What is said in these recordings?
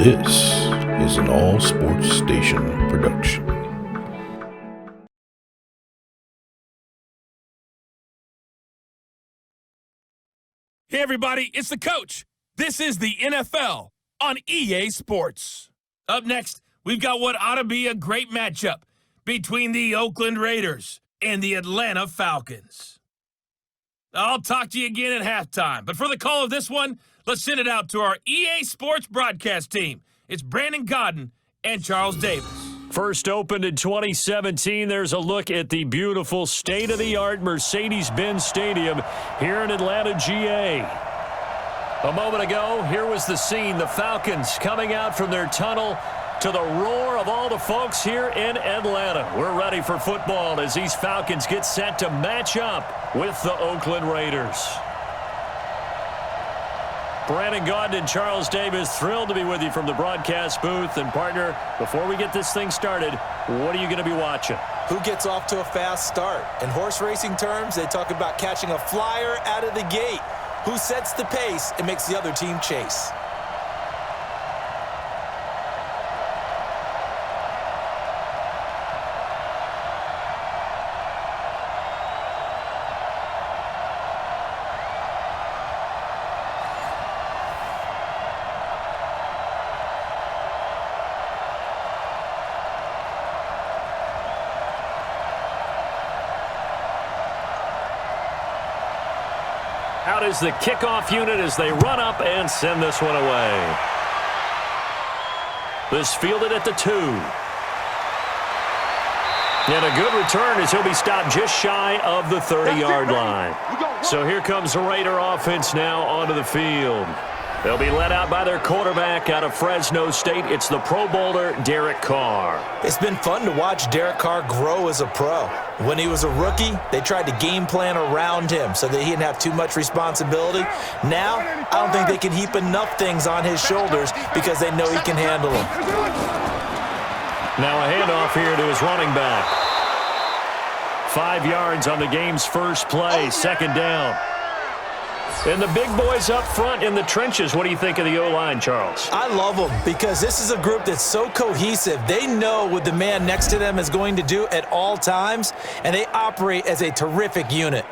This is an All Sports Station production. Hey everybody, it's the coach. This is the NFL on EA Sports. Up next, we've got what ought to be a great matchup between the Oakland Raiders and the Atlanta Falcons. I'll talk to you again at halftime, but for the call of this one, let's send it out to our EA Sports broadcast team. It's Brandon Godden and Charles Davis. First opened in 2017, there's a look at the beautiful state-of-the-art Mercedes-Benz Stadium here in Atlanta, GA. A moment ago, here was the scene. The Falcons coming out from their tunnel to the roar of all the folks here in Atlanta. We're ready for football as these Falcons get set to match up with the Oakland Raiders. Brandon Gaudin and Charles Davis, thrilled to be with you from the broadcast booth. And partner, before we get this thing started, what are you going to be watching? Who gets off to a fast start? In horse racing terms, they talk about catching a flyer out of the gate. Who sets the pace and makes the other team chase? Out is the kickoff unit as they run up and send this one away. This fielded at the 2. And a good return as he'll be stopped just shy of the 30-yard line. So here comes the Raider offense now onto the field. They'll be led out by their quarterback out of Fresno State. It's the Pro Bowler, Derek Carr. It's been fun to watch Derek Carr grow as a pro. When he was a rookie, they tried to game plan around him so that he didn't have too much responsibility. Now, I don't think they can heap enough things on his shoulders because they know he can handle them. Now a handoff here to his running back. 5 yards on the game's first play, second down. And the big boys up front in the trenches. What do you think of the O-line, Charles? I love them because this is a group that's so cohesive. They know what the man next to them is going to do at all times, and they operate as a terrific unit.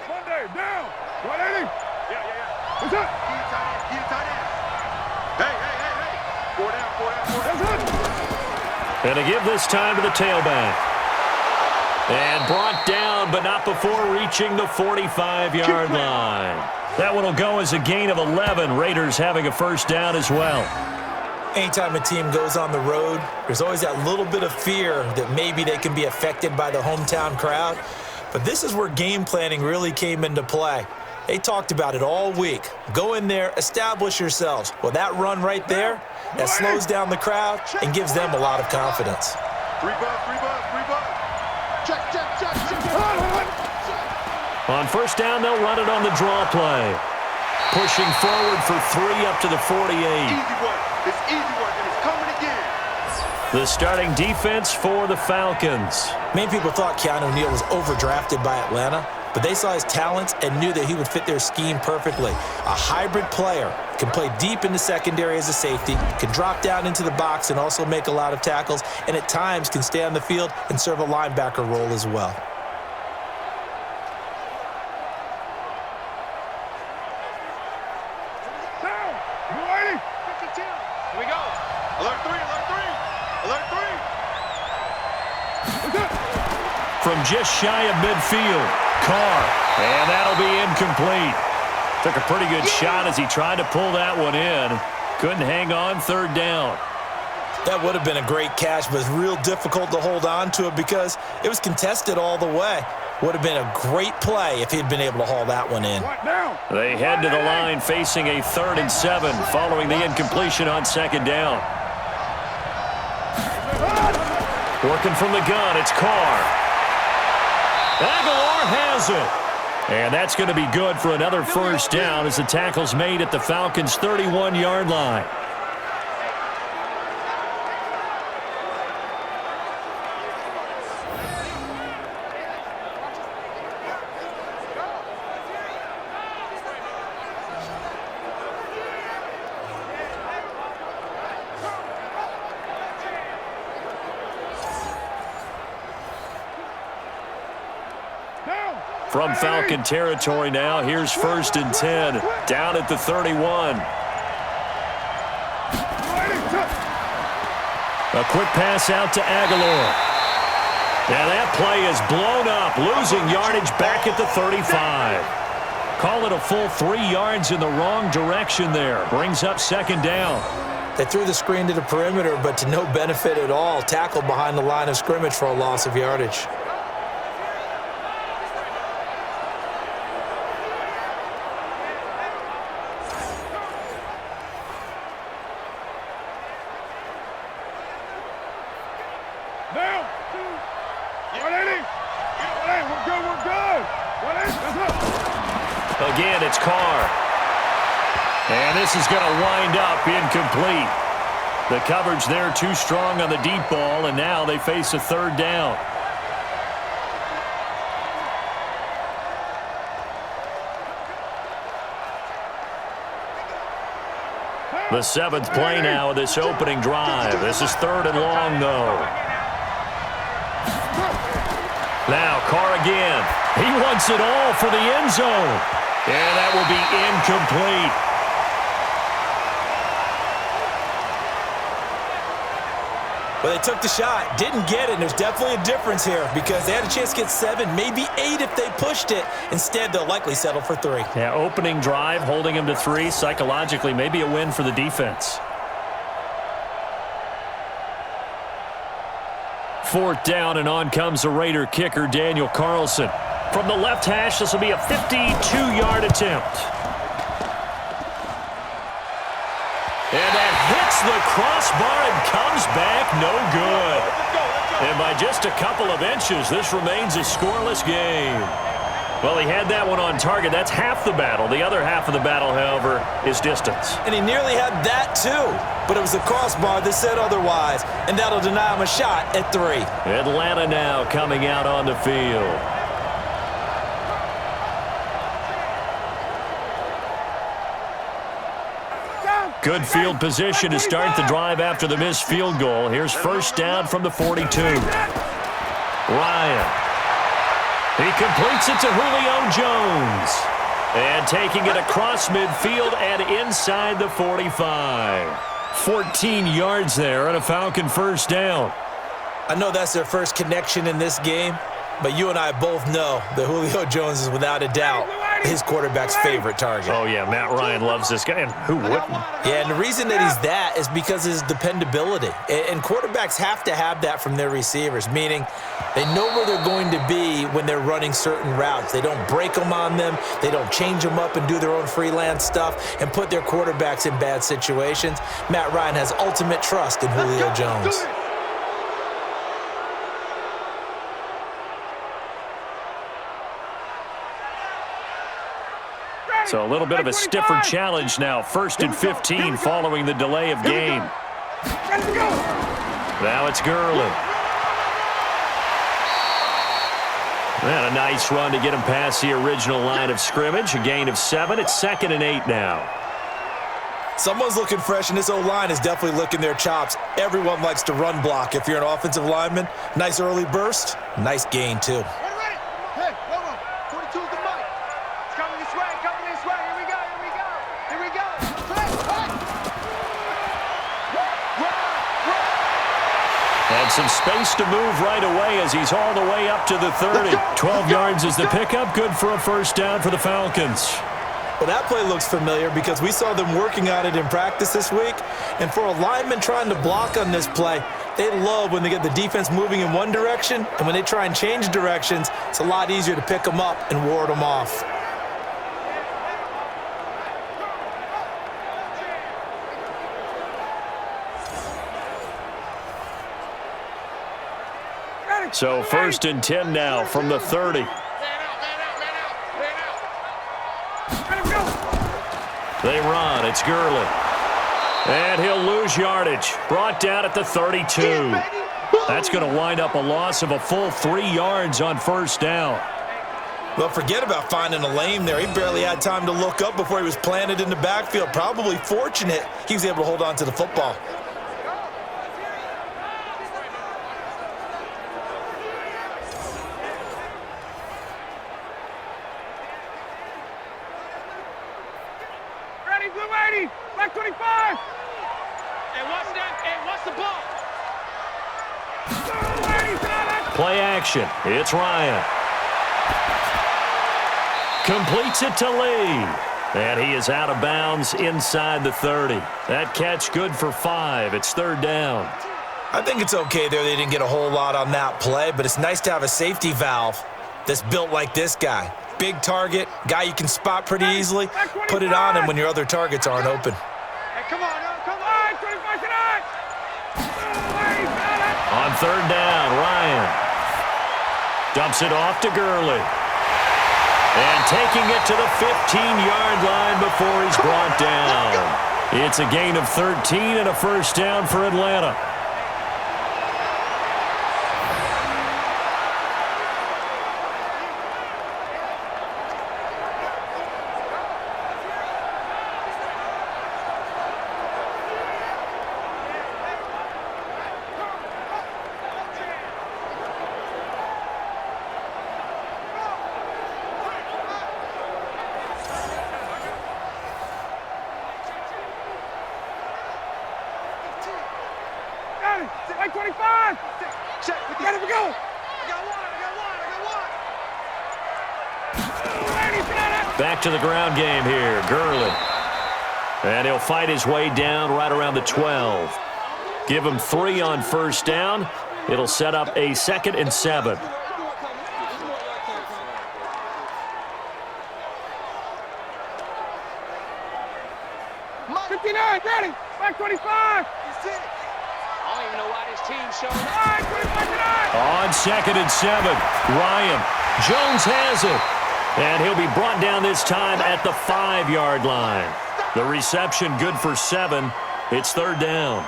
Monday, down. 180. What's up? Hey. 4 down. That's it. And to give this time to the tailback. And brought down, but not before reaching the 45-yard line. That one will go as a gain of 11. Raiders having a first down as well. Anytime a team goes on the road, there's always that little bit of fear that maybe they can be affected by the hometown crowd. But this is where game planning really came into play. They talked about it all week. Go in there, establish yourselves. Well, that run right there, that slows down the crowd and gives them a lot of confidence. 3 bucks. Check. On first down, they'll run it on the draw play. Pushing forward for 3 up to the 48. It's easy work, and it's coming again. The starting defense for the Falcons. Many people thought Keanu Neal was overdrafted by Atlanta, but they saw his talents and knew that he would fit their scheme perfectly. A hybrid player, can play deep in the secondary as a safety, can drop down into the box and also make a lot of tackles, and at times can stay on the field and serve a linebacker role as well. Down. 180. Here we go. Alert 3. From just shy of midfield, Carr, and that'll be incomplete. Took a pretty good shot as he tried to pull that one in. Couldn't hang on, third down. That would have been a great catch, but it's real difficult to hold on to it because it was contested all the way. Would have been a great play if he'd been able to haul that one in. They head to the line facing a 3rd and 7 following the incompletion on second down. Working from the gun, it's Carr. Aguilar has it. And that's going to be good for another first down as the tackle's made at the Falcons' 31-yard line. From Falcon territory now, here's 1st and 10, down at the 31. A quick pass out to Aguilar. And that play is blown up, losing yardage back at the 35. Call it a full 3 yards in the wrong direction there. Brings up 2nd down. They threw the screen to the perimeter, but to no benefit at all. Tackled behind the line of scrimmage for a loss of yardage. Again, it's Carr. And this is going to wind up incomplete. The coverage there too strong on the deep ball, and now they face a 3rd down. The 7th play now of this opening drive. This is 3rd and long, though. Now Carr again. He wants it all for the end zone. And that will be incomplete. Well, they took the shot, didn't get it, and there's definitely a difference here because they had a chance to get 7, maybe 8 if they pushed it. Instead, they'll likely settle for 3. Yeah, opening drive, holding him to 3. Psychologically, maybe a win for the defense. 4th down, and on comes the Raider kicker, Daniel Carlson. From the left hash, this will be a 52-yard attempt. And that hits the crossbar and comes back no good. And by just a couple of inches, this remains a scoreless game. Well, he had that one on target. That's half the battle. The other half of the battle, however, is distance. And he nearly had that, too. But it was the crossbar that said otherwise, and that'll deny him a shot at 3. Atlanta now coming out on the field. Good field position to start the drive after the missed field goal. Here's 1st down from the 42. Ryan. He completes it to Julio Jones. And taking it across midfield and inside the 45. 14 yards there and a Falcon 1st down. I know that's their first connection in this game, but you and I both know that Julio Jones is without a doubt his quarterback's favorite target. Oh, yeah, Matt Ryan loves this guy, and who wouldn't? Yeah, and the reason that he's that is because of his dependability. And quarterbacks have to have that from their receivers, meaning they know where they're going to be when they're running certain routes. They don't break them on them. They don't change them up and do their own freelance stuff and put their quarterbacks in bad situations. Matt Ryan has ultimate trust in Julio Jones. So a little bit of a stiffer challenge now. 1st and 15 following the delay of game. Now it's Gurley. And a nice run to get him past the original line of scrimmage. A gain of 7. It's 2nd and 8 now. Someone's looking fresh, and this O-line is definitely licking their chops. Everyone likes to run block if you're an offensive lineman. Nice early burst. Nice gain, too. And some space to move right away as he's all the way up to the 30. 12 yards is the pickup. Good for a 1st down for the Falcons. Well, that play looks familiar because we saw them working on it in practice this week. And for a lineman trying to block on this play, they love when they get the defense moving in one direction. And when they try and change directions, it's a lot easier to pick them up and ward them off. So 1st and 10 now from the 30. They run. It's Gurley. And he'll lose yardage. Brought down at the 32. That's going to wind up a loss of a full 3 yards on 1st down. Well, forget about finding a lane there. He barely had time to look up before he was planted in the backfield. Probably fortunate he was able to hold on to the football. 180. Black 25. And what's that? And what's the ball? Play action. It's Ryan. Completes it to Lee. And he is out of bounds inside the 30. That catch good for 5. It's third down. I think it's okay there. They didn't get a whole lot on that play, but it's nice to have a safety valve that's built like this guy. Big target, guy you can spot pretty easily. Put it on him when your other targets aren't open. Hey, come on, 25 tonight. On third down, Ryan dumps it off to Gurley. And taking it to the 15-yard line before he's brought down. It's a gain of 13 and a first down for Atlanta. Like 25. Check. We got it. We go. I got one. Back to the ground game here. Gurley. And he'll fight his way down right around the 12. Give him 3 on first down. It'll set up a 2nd and 7. Ready. Back 25. On 2nd and 7, Ryan. Jones has it. And he'll be brought down this time at the 5-yard line. The reception good for 7. It's third down.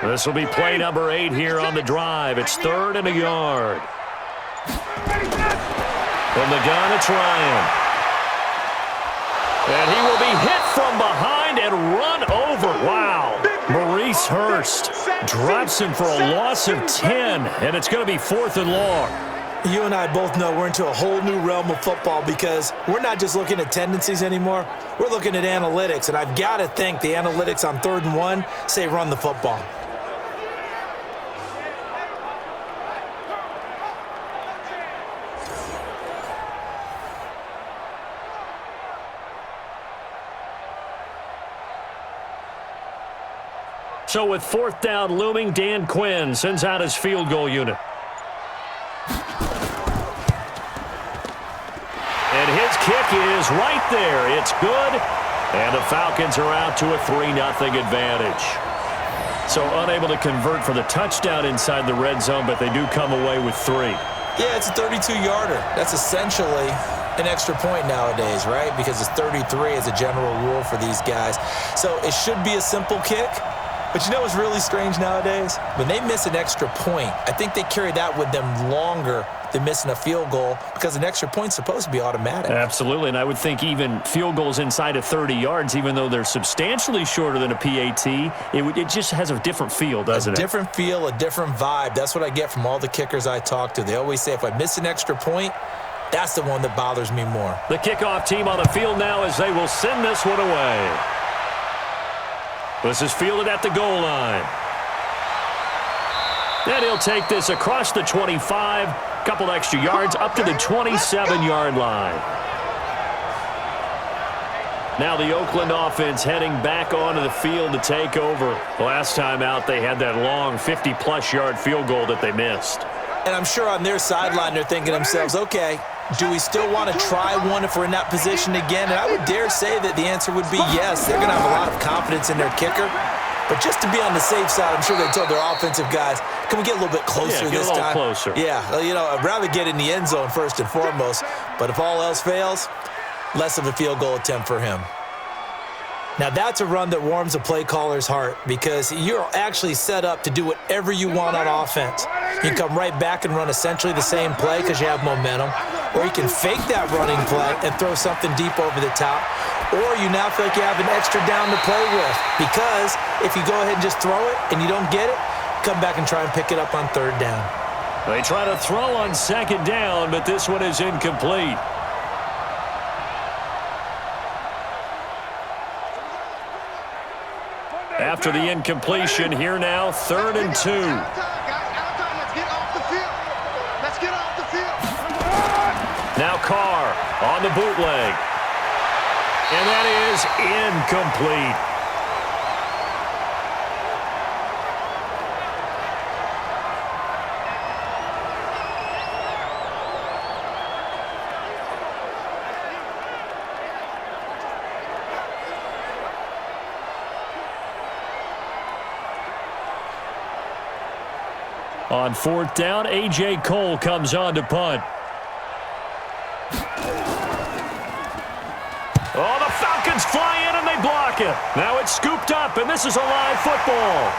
This will be play number 8 here on the drive. It's 3rd and a yard. From the gun, it's Ryan. And he will be hit from behind and run over. Wow. Maurice Hurst drops him for a loss of 10, and it's going to be 4th and long. You and I both know we're into a whole new realm of football because we're not just looking at tendencies anymore. We're looking at analytics, and I've got to think the analytics on 3rd and 1 say run the football. So with 4th down looming, Dan Quinn sends out his field goal unit. And his kick is right there. It's good. And the Falcons are out to a 3-0 advantage. So unable to convert for the touchdown inside the red zone, but they do come away with 3. Yeah, it's a 32-yarder. That's essentially an extra point nowadays, right? Because it's 33 as a general rule for these guys. So it should be a simple kick. But you know what's really strange nowadays? When they miss an extra point, I think they carry that with them longer than missing a field goal because an extra point's supposed to be automatic. Absolutely, and I would think even field goals inside of 30 yards, even though they're substantially shorter than a PAT, it just has a different feel, doesn't it? A different feel, a different vibe. That's what I get from all the kickers I talk to. They always say if I miss an extra point, that's the one that bothers me more. The kickoff team on the field now as they will send this one away. This is fielded at the goal line. And he'll take this across the 25, couple extra yards up to the 27-yard line. Now the Oakland offense heading back onto the field to take over. Last time out, they had that long 50-plus yard field goal that they missed. And I'm sure on their sideline they're thinking to themselves, okay, do we still want to try one if we're in that position again? And I would dare say that the answer would be yes. They're going to have a lot of confidence in their kicker. But just to be on the safe side, I'm sure they told their offensive guys, can we get a little bit closer this time? Get a little closer. Yeah, you know, I'd rather get in the end zone first and foremost. But if all else fails, less of a field goal attempt for him. Now, that's a run that warms a play caller's heart because you're actually set up to do whatever you want on offense. You come right back and run essentially the same play because you have momentum, or you can fake that running play and throw something deep over the top, or you now feel like you have an extra down to play with because if you go ahead and just throw it and you don't get it, come back and try and pick it up on 3rd down. They try to throw on second down, but this one is incomplete. After the incompletion, here now, 3rd and 2. Now Carr on the bootleg. And that is incomplete. On 4th down, A.J. Cole comes on to punt. Oh, the Falcons fly in and they block it. Now it's scooped up, and this is a live football.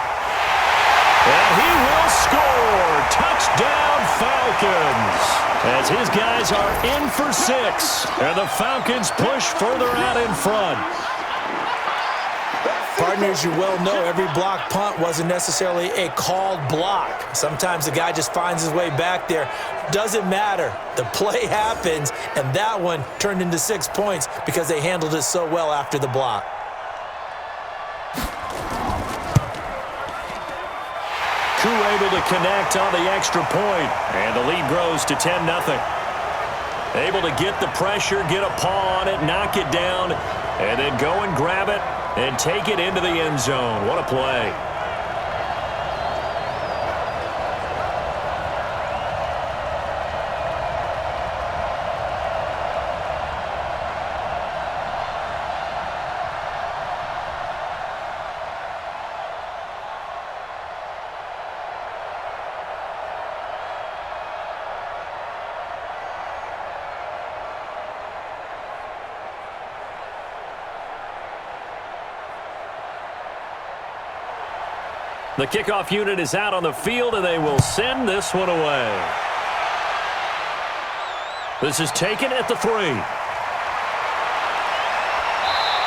And he will score. Touchdown, Falcons. As his guys are in for 6. And the Falcons push further out in front. Partners, you well know every block punt wasn't necessarily a called block. Sometimes the guy just finds his way back there. Doesn't matter. The play happens, and that one turned into 6 points because they handled it so well after the block. Koo able to connect on the extra point, and the lead grows to 10-0. Able to get the pressure, get a paw on it, knock it down, and then go and grab it and take it into the end zone. What a play. The kickoff unit is out on the field, and they will send this one away. This is taken at the 3.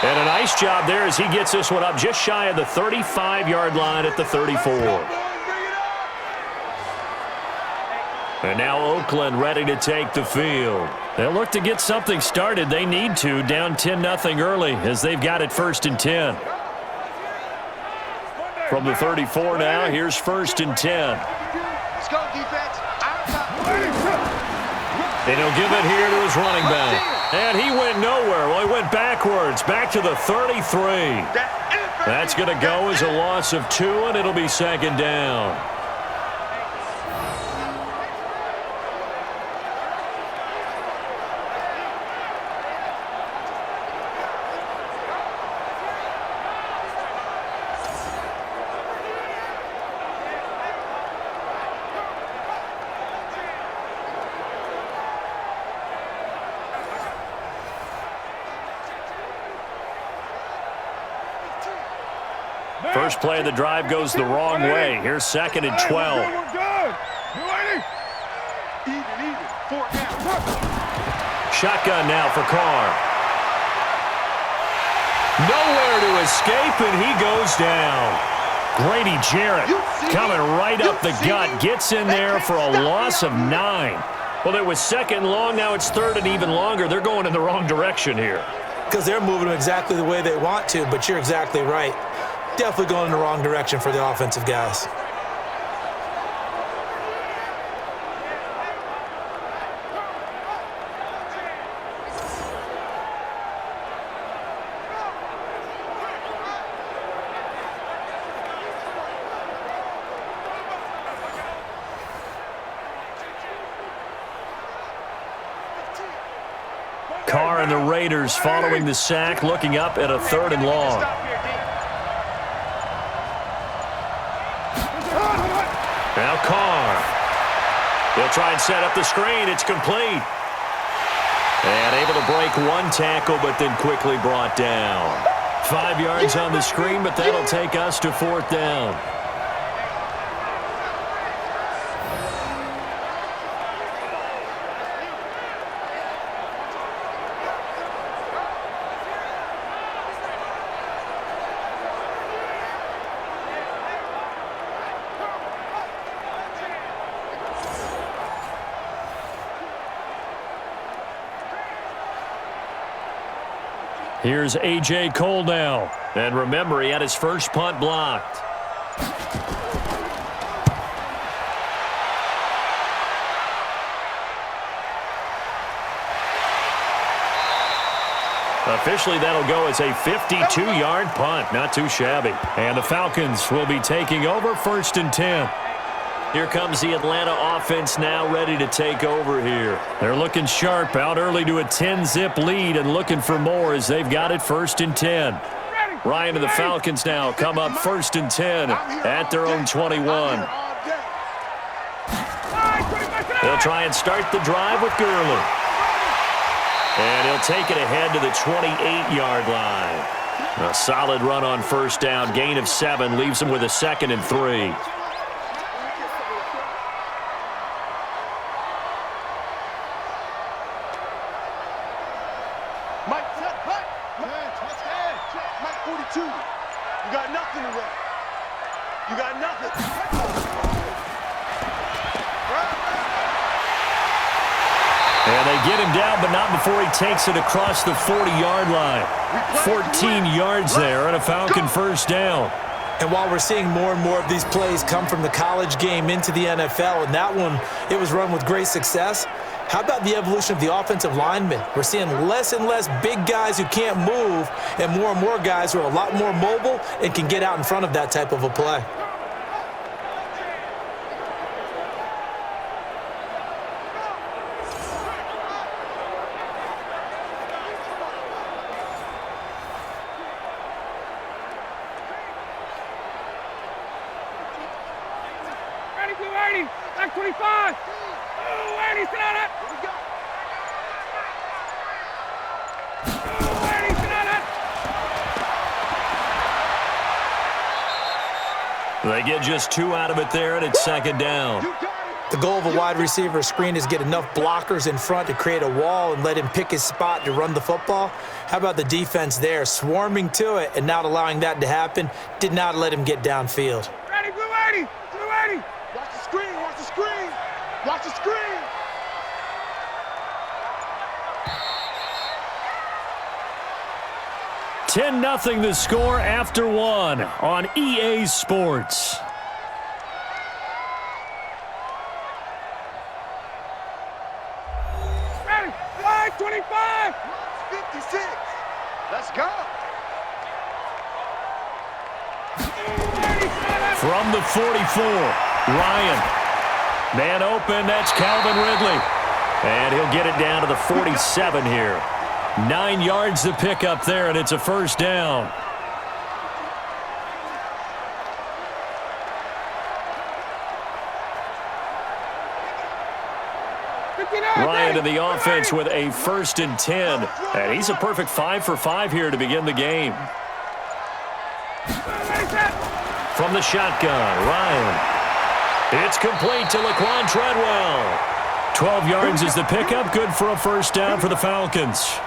And a nice job there as he gets this one up just shy of the 35-yard line at the 34. And now Oakland ready to take the field. They'll look to get something started. They need to, down 10-0 early as they've got it 1st and 10. From the 34 now, here's 1st and 10. Let's go, defense. And he'll give it here to his running back. And he went nowhere. Well, he went backwards, back to the 33. That's going to go as a loss of 2, and it'll be 2nd down. First play of the drive goes the wrong way. Here's 2nd and 12. Shotgun now for Carr. Nowhere to escape, and he goes down. Grady Jarrett coming right up the gut. Gets in there for a loss of 9. Well, it was 2nd long. Now it's 3rd and even longer. They're going in the wrong direction here. Because they're moving them exactly the way they want to, but you're exactly right. Definitely going in the wrong direction for the offensive guys. Carr and the Raiders following the sack, looking up at a 3rd and long. Now Carr. He'll try and set up the screen. It's complete. And able to break one tackle, but then quickly brought down. 5 yards on the screen, but that'll take us to 4th down. Here's A.J. Cole now. And remember, he had his first punt blocked. Officially, that'll go as a 52-yard punt. Not too shabby. And the Falcons will be taking over 1st and 10. Here comes the Atlanta offense now ready to take over here. They're looking sharp, out early to a 10-zip lead and looking for more as they've got it 1st and 10. Ryan and the Falcons now come up 1st and 10 at their own 21. They'll try and start the drive with Gurley. And he'll take it ahead to the 28-yard line. A solid run on 1st down. Gain of 7 leaves him with a 2nd and 3. You got nothing to run. You got nothing. And they get him down, but not before he takes it across the 40-yard line. 14 yards there and a Falcon 1st down. And while we're seeing more and more of these plays come from the college game into the NFL, and that one, it was run with great success, how about the evolution of the offensive linemen? We're seeing less and less big guys who can't move and more guys who are a lot more mobile and can get out in front of that type of a play. Back 25. Oh, Eddie, sit on it. Here we go. Oh, Eddie, sit on it. They get just 2 out of it there, and it's 2nd down. The goal of a wide receiver screen is get enough blockers in front to create a wall and let him pick his spot to run the football. How about the defense there, swarming to it and not allowing that to happen? Did not let him get downfield. Ready, Blue 80. Blue 80. Watch the screen. Watch the screen. Watch the screen. $10-0 the score after 1 on EA Sports. Ready, 5:25. 56. Let's go. From the 44, Ryan. Man open, that's Calvin Ridley. And he'll get it down to the 47 here. 9 yards to pick up there, and it's a 1st down. Ryan to the offense with a 1st and 10. And he's a perfect 5 for 5 here to begin the game. From the shotgun, Ryan. It's complete to Laquan Treadwell. 12 yards is the pickup. Good for a 1st down for the Falcons.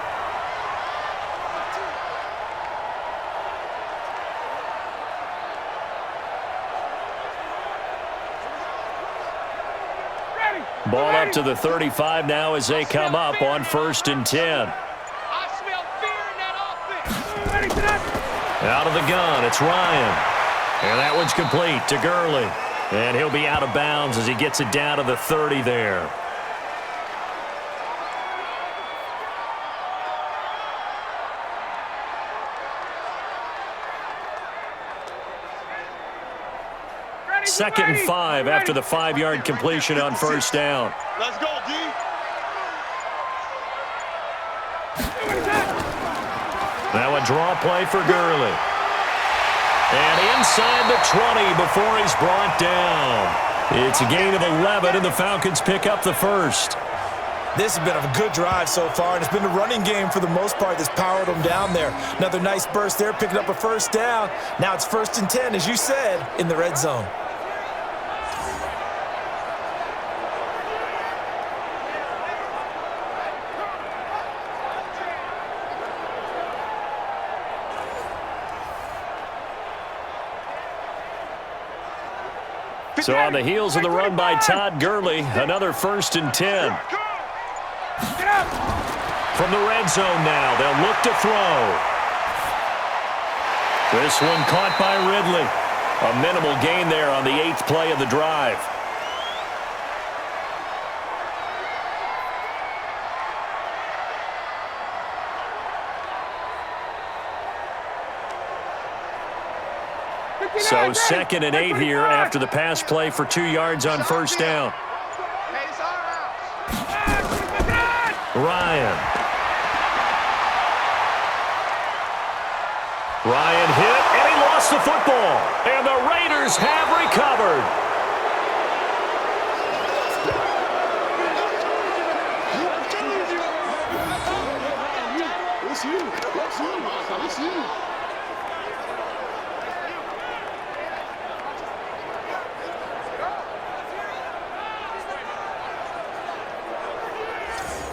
Ball up to the 35 now as they come up on 1st and 10. I smell fear in that offense. Out of the gun, it's Ryan. And that one's complete to Gurley. And he'll be out of bounds as he gets it down to the 30 there. Second and 5 after the 5-yard completion on 1st down. Let's go, D. Now a draw play for Gurley. And inside the 20 before he's brought down. It's a gain of 11, and the Falcons pick up the 1st. This has been a good drive so far, and it's been a running game for the most part that's powered them down there. Another nice burst there, picking up a 1st down. Now it's 1st and 10, as you said, in the red zone. So on the heels of the run by Todd Gurley, another 1st and 10. From the red zone now, they'll look to throw. This one caught by Ridley. A minimal gain there on the 8th play of the drive. So 2nd and 8 here after the pass play for 2 yards on first down. Ryan hit, and he lost the football. And the Raiders have recovered.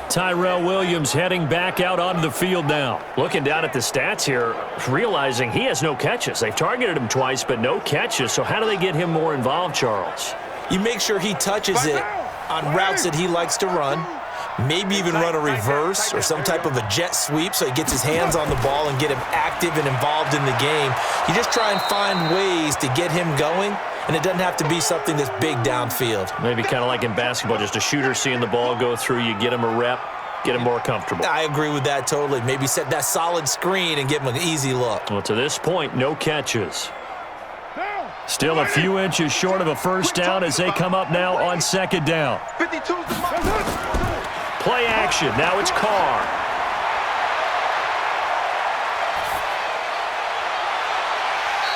Tyrell Williams heading back out onto the field now. Looking down at the stats here, realizing he has no catches. They've targeted him twice, but no catches. So how do they get him more involved, Charles? You make sure he touches it on routes that he likes to run. Maybe even run a reverse or some type of a jet sweep so he gets his hands on the ball and get him active and involved in the game. You just try and find ways to get him going, and it doesn't have to be something that's big downfield. Maybe kind of like in basketball, just a shooter seeing the ball go through, you get him a rep, get him more comfortable. I agree with that totally. Maybe set that solid screen and give him an easy look. Well, to this point, no catches. Still a few inches short of a first down as they come up now on 2nd down. Play action. Now it's Carr.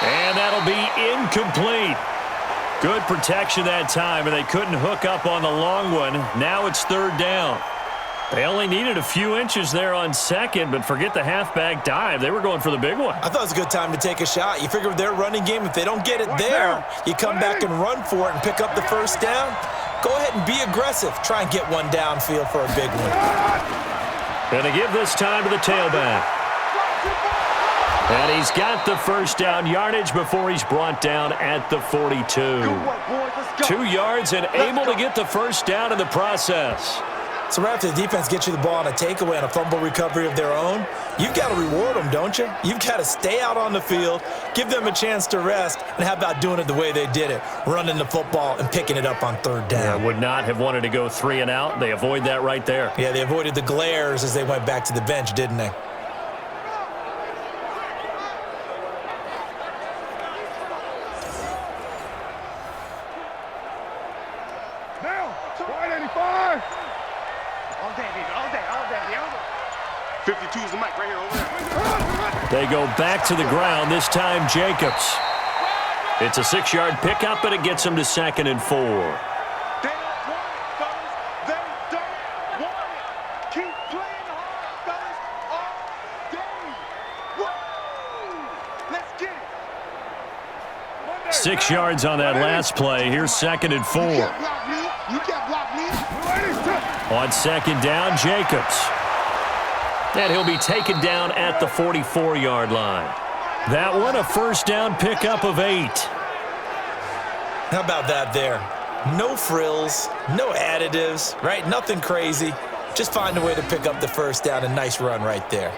And that'll be incomplete. Good protection that time, and they couldn't hook up on the long one. Now it's 3rd down. They only needed a few inches there on 2nd, but forget the halfback dive. They were going for the big one. I thought it was a good time to take a shot. You figure with their running game, if they don't get it there, you come back and run for it and pick up the first down. Go ahead and be aggressive. Try and get one downfield for a big one. Going to give this time to the tailback. And he's got the first down yardage before he's brought down at the 42. 2 yards and able to get the first down in the process. So right after the defense gets you the ball on a takeaway and a fumble recovery of their own, you've got to reward them, don't you? You've got to stay out on the field, give them a chance to rest, and how about doing it the way they did it, running the football and picking it up on 3rd down. Yeah, would not have wanted to go 3 and out. They avoid that right there. Yeah, they avoided the glares as they went back to the bench, didn't they? Now, 185. All day, baby, all day, all day, 52 is the mic right here over there. They go back to the ground, this time Jacobs. It's a 6-yard pickup, but it gets them to 2nd and 4. They don't want it, fellas. They don't want it. Keep playing hard, fellas, all day. Woo! Let's get it. 6 yards on that last play. Here's 2nd and 4. You can't block me. On 2nd down, Jacobs. And he'll be taken down at the 44-yard line. That one, a first down pickup of 8. How about that there? No frills, no additives, right? Nothing crazy. Just find a way to pick up the first down. A nice run right there.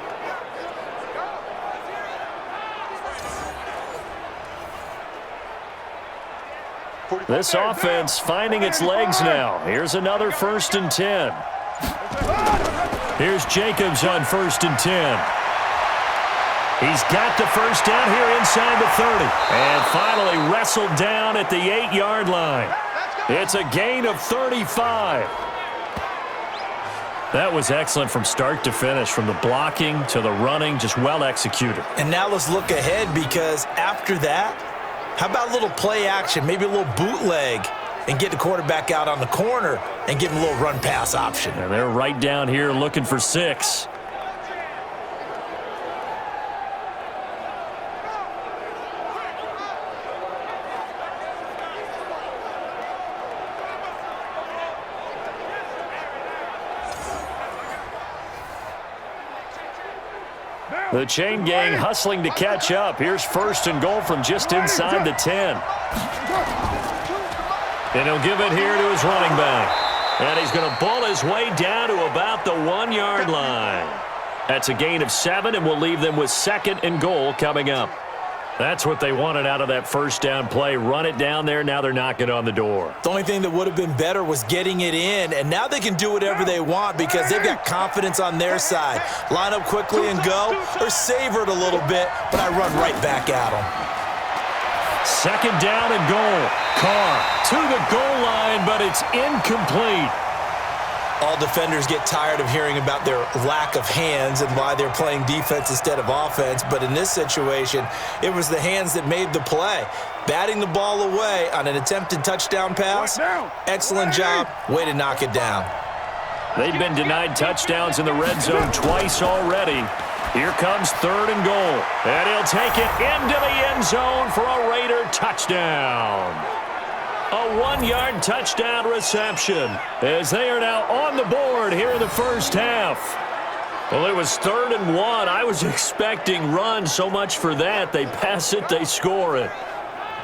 This offense finding its legs now. Here's another 1st and 10. Here's Jacobs on 1st and 10. He's got the first down here inside the 30. And finally wrestled down at the 8-yard line. It's a gain of 35. That was excellent from start to finish, from the blocking to the running, just well executed. And now let's look ahead, because after that, how about a little play action, maybe a little bootleg, and get the quarterback out on the corner and give him a little run-pass option. And they're right down here looking for 6. The chain gang hustling to catch up. Here's 1st and goal from just inside the 10. And he'll give it here to his running back. And he's going to bull his way down to about the 1-yard line. That's a gain of 7, and we'll leave them with 2nd and goal coming up. That's what they wanted out of that first down play. Run it down there. Now they're knocking on the door. The only thing that would have been better was getting it in, and now they can do whatever they want because they've got confidence on their side. Line up quickly and go, or savor it a little bit, but I run right back at them. Second down and goal. Carr to the goal line, but it's incomplete. All defenders get tired of hearing about their lack of hands and why they're playing defense instead of offense. But in this situation, it was the hands that made the play. Batting the ball away on an attempted touchdown pass. Excellent job. Way to knock it down. They've been denied touchdowns in the red zone twice already. Here comes third and goal. And he'll take it into the end zone for a Raider touchdown. A 1-yard touchdown reception as they are now on the board here in the first half. Well, it was 3rd and 1. I was expecting run, so much for that. They pass it, they score it.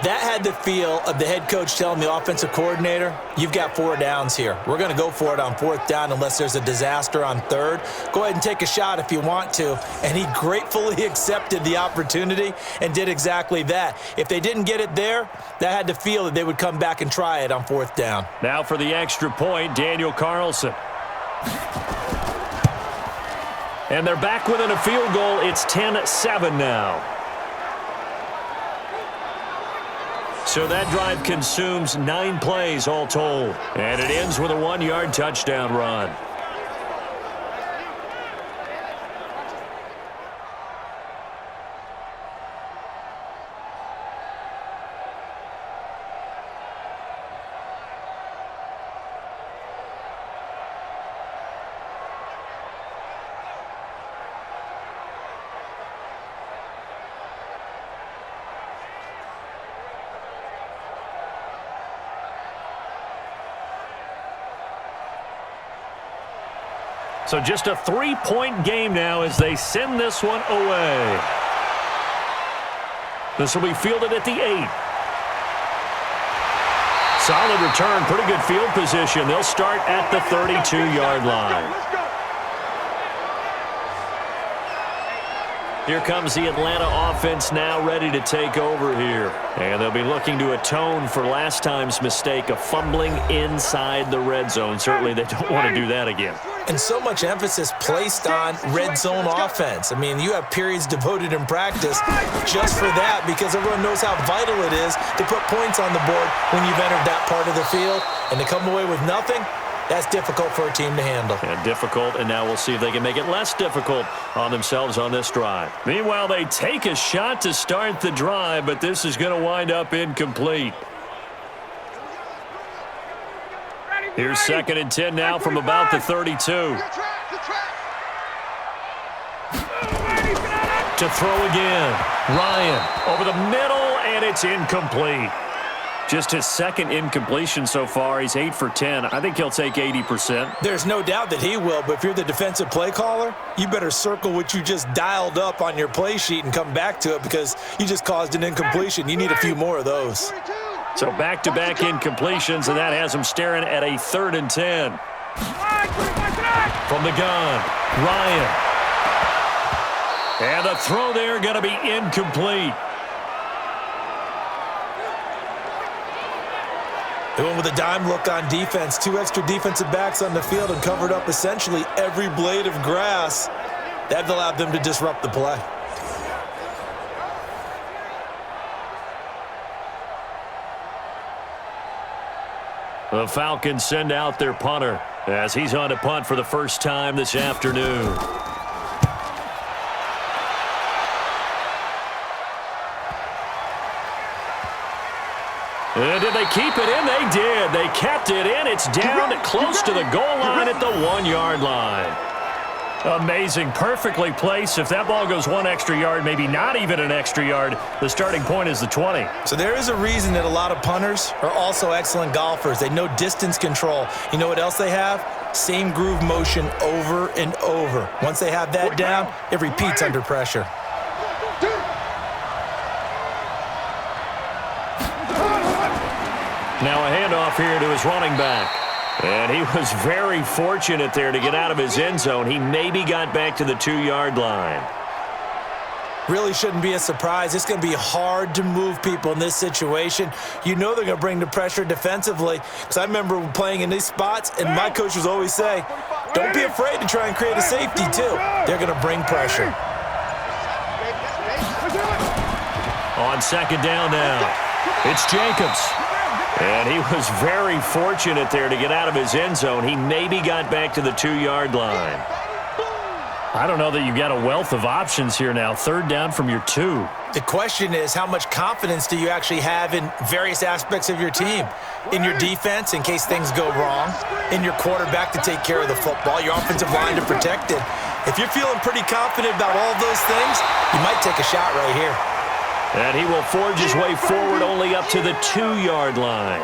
That had the feel of the head coach telling the offensive coordinator, you've got 4 downs here. We're going to go for it on 4th down unless there's a disaster on 3rd. Go ahead and take a shot if you want to. And he gratefully accepted the opportunity and did exactly that. If they didn't get it there, that had the feel that they would come back and try it on 4th down. Now for the extra point, Daniel Carlson. And they're back within a field goal. It's 10-7 now. So that drive consumes 9 plays all told. And it ends with a 1-yard touchdown run. So just a 3-point game now as they send this one away. This will be fielded at the 8. Solid return, pretty good field position. They'll start at the 32-yard line. Here comes the Atlanta offense now ready to take over here. And they'll be looking to atone for last time's mistake of fumbling inside the red zone. Certainly they don't want to do that again. And so much emphasis placed on red zone offense. I mean, you have periods devoted in practice just for that because everyone knows how vital it is to put points on the board when you've entered that part of the field. And to come away with nothing, that's difficult for a team to handle. And difficult, and now we'll see if they can make it less difficult on themselves on this drive. Meanwhile, they take a shot to start the drive, but this is going to wind up incomplete. Here's 2nd and 10 now from about the 32. To throw again. Ryan over the middle, and it's incomplete. Just his 2nd incompletion so far. He's 8 for 10. I think he'll take 80%. There's no doubt that he will, but if you're the defensive play caller, you better circle what you just dialed up on your play sheet and come back to it because you just caused an incompletion. You need a few more of those. So back-to-back incompletions, and that has him staring at a 3rd and 10. From the gun, Ryan. And the throw there going to be incomplete. They went with a dime look on defense. 2 extra defensive backs on the field and covered up essentially every blade of grass. That allowed them to disrupt the play. The Falcons send out their punter as he's on to punt for the first time this afternoon. And did they keep it in? They did. They kept it in. It's down close to the goal line at the 1-yard line. Amazing. Perfectly placed. If that ball goes 1 extra yard, maybe not even an extra yard, the starting point is the 20. So there is a reason that a lot of punters are also excellent golfers. They know distance control. You know what else they have? Same groove motion over and over. Once they have that down, it repeats under pressure. Now a handoff here to his running back. And he was very fortunate there to get out of his end zone. He maybe got back to the 2-yard line. Really shouldn't be a surprise. It's going to be hard to move people in this situation. You know they're going to bring the pressure defensively. Because I remember playing in these spots, and my coaches always say, don't be afraid to try and create a safety, too. They're going to bring pressure. On second down now, it's Jacobs. And he was very fortunate there to get out of his end zone. He maybe got back to the 2-yard line. I don't know that you've got a wealth of options here now. Third down from your 2. The question is, how much confidence do you actually have in various aspects of your team? In your defense, in case things go wrong. In your quarterback to take care of the football. Your offensive line to protect it. If you're feeling pretty confident about all those things, you might take a shot right here. And he will forge his way forward only up to the 2-yard line.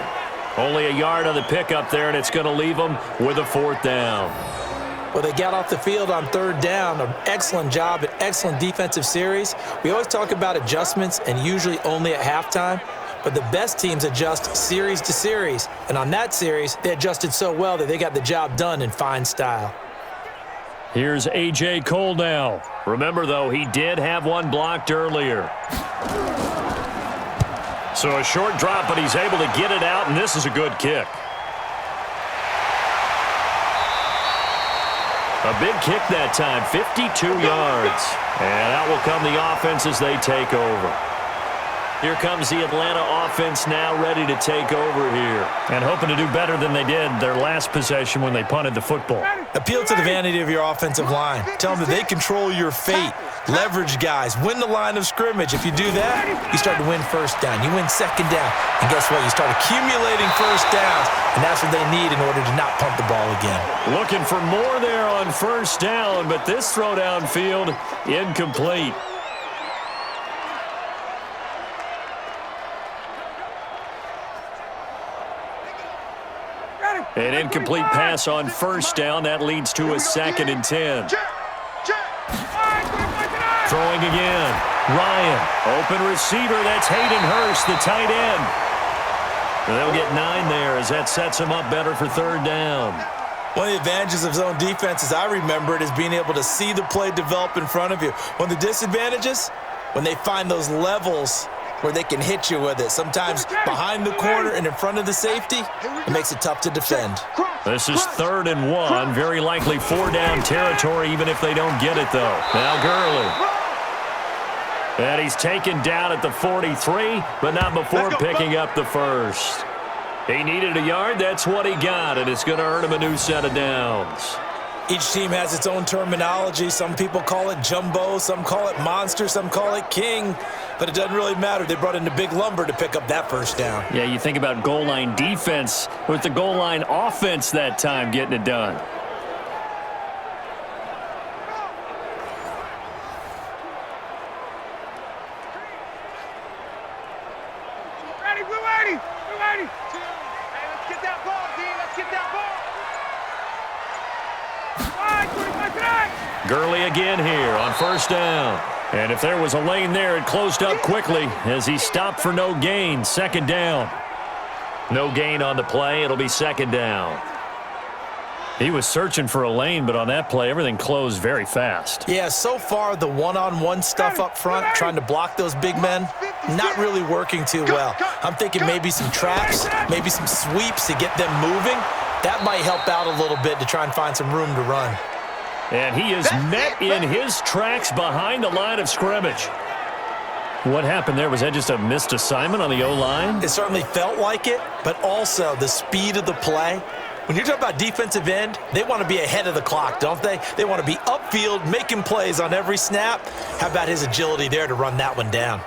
Only a yard on the pickup there, and it's going to leave him with a 4th down. Well, they got off the field on 3rd down. An excellent job, an excellent defensive series. We always talk about adjustments, and usually only at halftime. But the best teams adjust series to series. And on that series, they adjusted so well that they got the job done in fine style. Here's A.J. Cole now. Remember, though, he did have one blocked earlier. So a short drop, but he's able to get it out, and this is a good kick. A big kick that time, 52 yards. And out will come the offense as they take over. Here comes the Atlanta offense now ready to take over here. And hoping to do better than they did their last possession when they punted the football. Appeal to the vanity of your offensive line. Tell them that they control your fate. Leverage guys. Win the line of scrimmage. If you do that, you start to win first down. You win second down. And guess what? You start accumulating first downs. And that's what they need in order to not punt the ball again. Looking for more there on first down, but this throw downfield incomplete. An incomplete pass on first down. That leads to a 2nd and 10. Throwing again. Ryan, open receiver. That's Hayden Hurst, the tight end. And they'll get 9 there as that sets them up better for 3rd down. One of the advantages of zone defense, as I remember it, is being able to see the play develop in front of you. One of the disadvantages, when they find those levels where they can hit you with it. Sometimes behind the corner and in front of the safety, it makes it tough to defend. This is 3rd and 1. Very likely 4-down territory, even if they don't get it, though. Now Gurley. And he's taken down at the 43, but not before picking up the first. He needed a yard. That's what he got, and it's going to earn him a new set of downs. Each team has its own terminology. Some people call it jumbo, some call it monster, some call it king. But it doesn't really matter. They brought in the big lumber to pick up that first down. Yeah, you think about goal line defense with the goal line offense that time getting it done. Ready, blue 80, blue 80. Hey, let's get that ball, D. Let's get that ball. Gurley again here on first down. And if there was a lane there, it closed up quickly as he stopped for no gain. 2nd down. No gain on the play. It'll be 2nd down. He was searching for a lane, but on that play, everything closed very fast. Yeah, so far the one-on-one stuff up front, trying to block those big men, not really working too well. I'm thinking maybe some traps, maybe some sweeps to get them moving. That might help out a little bit to try and find some room to run. And he is met in his tracks behind the line of scrimmage. What happened there? Was that just a missed assignment on the O-line? It certainly felt like it, but also the speed of the play. When you're talking about defensive end, they want to be ahead of the clock, don't they? They want to be upfield, making plays on every snap. How about his agility there to run that one down?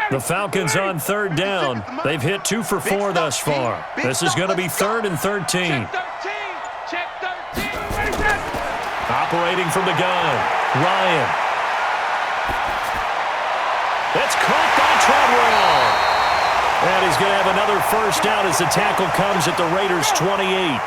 The Falcons on 3rd down. They've hit 2 for 4 thus far. This is going to be 3rd and 13. Check 13. What is that? Operating from the gun. Ryan. That's caught by Treadwell. And he's going to have another first down as the tackle comes at the Raiders' 28.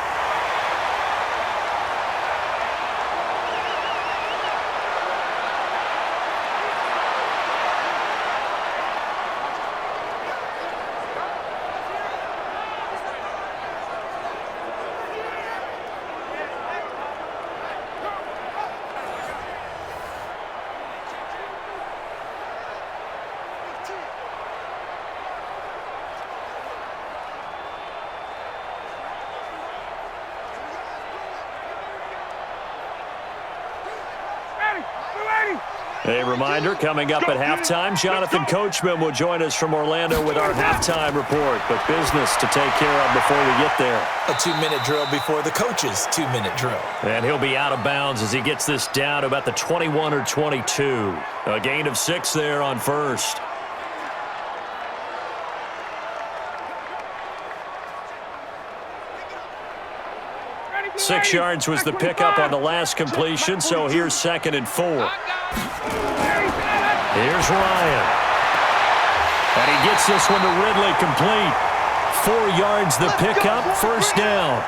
A reminder, coming up at halftime, Jonathan Coachman will join us from Orlando with our halftime report. But business to take care of before we get there. A 2-minute drill before the coach's 2-minute drill. And he'll be out of bounds as he gets this down to about the 21 or 22. A gain of 6 there on first. Six yards was the pickup on the last completion, so here's 2nd and 4. Here's Ryan. And he gets this one to Ridley complete. 4 yards the pickup, first down.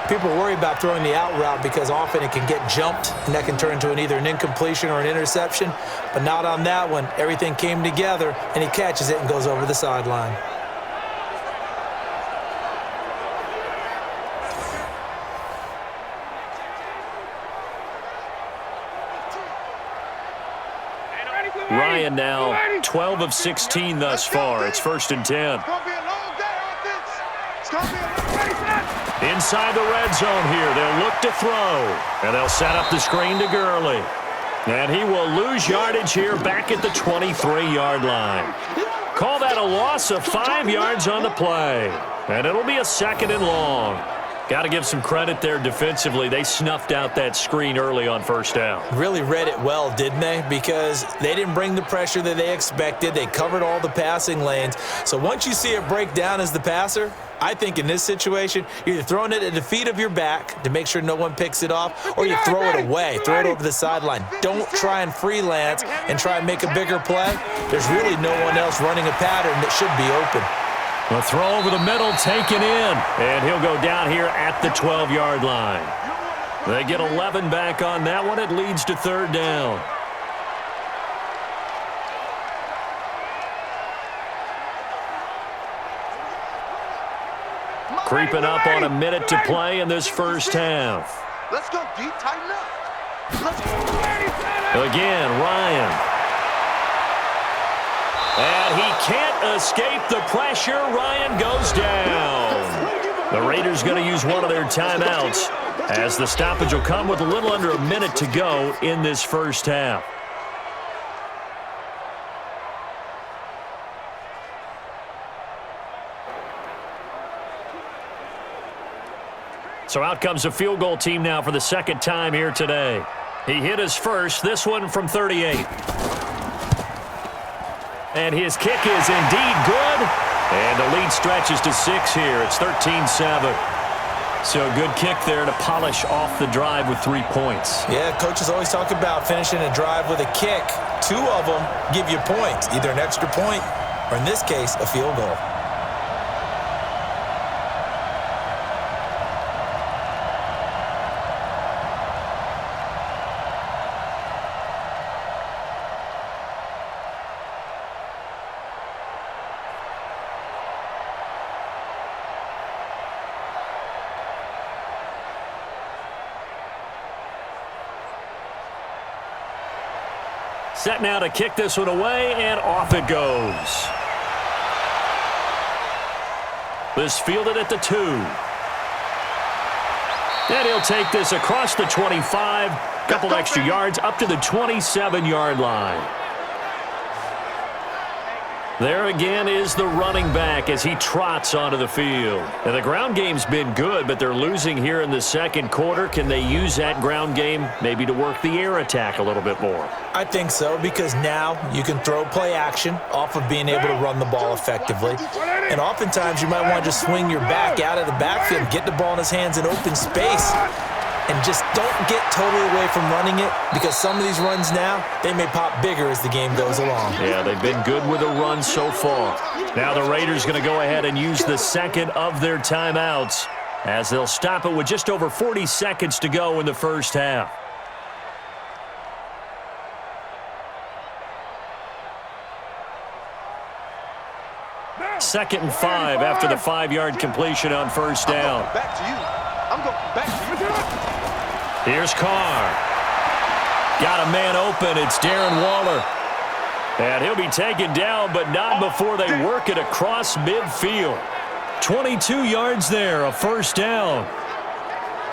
People worry about throwing the out route because often it can get jumped, and that can turn into either an incompletion or an interception. But not on that one. Everything came together, and he catches it and goes over the sideline. Ryan now 12 of 16 thus far. It's 1st and 10. Inside the red zone here. They'll look to throw. And they'll set up the screen to Gurley. And he will lose yardage here back at the 23-yard line. Call that a loss of 5 yards on the play. And it'll be a 2nd and long. Got to give some credit there defensively. They snuffed out that screen early on first down. Really read it well, didn't they? Because they didn't bring the pressure that they expected. They covered all the passing lanes. So once you see it break down as the passer, I think in this situation, you're either throwing it at the feet of your back to make sure no one picks it off, or you throw it away, throw it over the sideline. Don't try and freelance and try and make a bigger play. There's really no one else running a pattern that should be open. The throw over the middle taken in, and he'll go down here at the 12-yard line. They get 11 back on that one. It leads to 3rd down. Creeping up on a minute to play in this first half. Let's go deep, tighten up. Let's go. Again, Ryan. And he can't escape the pressure. Ryan goes down. The Raiders going to use one of their timeouts as the stoppage will come with a little under a minute to go in this first half. So out comes a field goal team now for the 2nd time here today. He hit his first, this one from 38. And his kick is indeed good. And the lead stretches to 6 here. It's 13-7. So a good kick there to polish off the drive with 3 points. Yeah, coaches always talk about finishing a drive with a kick. 2 of them give you points, either an extra point or, in this case, a field goal. Set now to kick this one away, and off it goes. This fielded at the 2. And he'll take this across the 25, couple extra yards up to the 27-yard line. There again is the running back as he trots onto the field. And the ground game's been good, but they're losing here in the 2nd quarter. Can they use that ground game maybe to work the air attack a little bit more? I think so, because now you can throw play action off of being able to run the ball effectively. And oftentimes you might want to just swing your back out of the backfield and get the ball in his hands in open space. And just don't get totally away from running it, because some of these runs now, they may pop bigger as the game goes along. Yeah, they've been good with a run so far. Now the Raiders going to go ahead and use the 2nd of their timeouts as they'll stop it with just over 40 seconds to go in the first half. Second and 5 after the 5-yard completion on first down. Back to you. I'm going back to you. Here's Carr. Got a man open. It's Darren Waller. And he'll be taken down, but not before they work it across midfield. 22 yards there, a first down.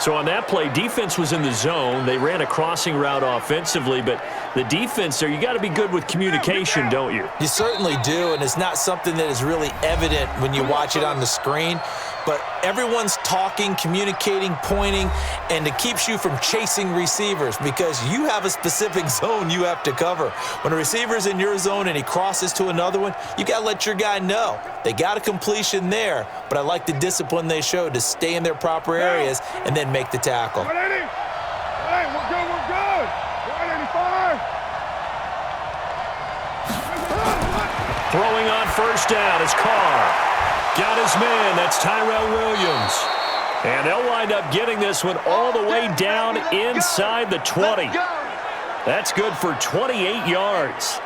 So on that play, defense was in the zone. They ran a crossing route offensively, but the defense there, you got to be good with communication, don't you? You certainly do, and it's not something that is really evident when you watch it on the screen. But everyone's talking, communicating, pointing, and it keeps you from chasing receivers because you have a specific zone you have to cover. When a receiver's in your zone and he crosses to another one, you got to let your guy know. They got a completion there, but I like the discipline they showed to stay in their proper areas and then make the tackle. 180. Hey, we're good, we're good. 185. Throwing on first down is Carr. Got his man. That's Tyrell Williams. And they'll wind up getting this one all the way down inside the 20. That's good for 28 yards.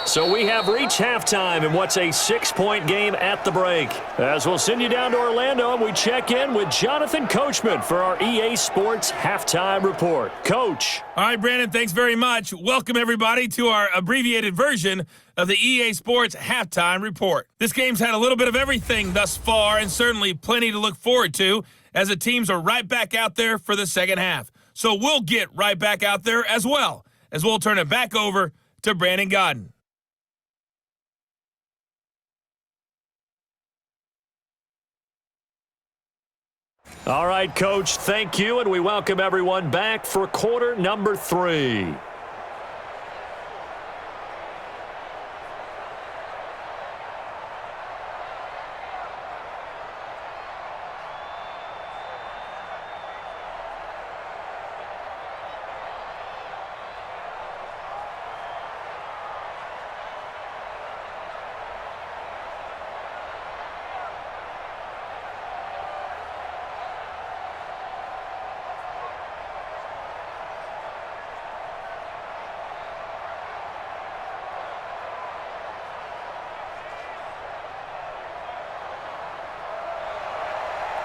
So we have reached halftime in what's a 6-point game at the break. As we'll send you down to Orlando, and we check in with Jonathan Coachman for our EA Sports Halftime Report. Coach. All right, Brandon, thanks very much. Welcome, everybody, to our abbreviated version of the EA Sports Halftime Report. This game's had a little bit of everything thus far, and certainly plenty to look forward to, as the teams are right back out there for the second half. So we'll get right back out there as well, as we'll turn it back over to Brandon Godden. All right, Coach, thank you, and we welcome everyone back for quarter number 3.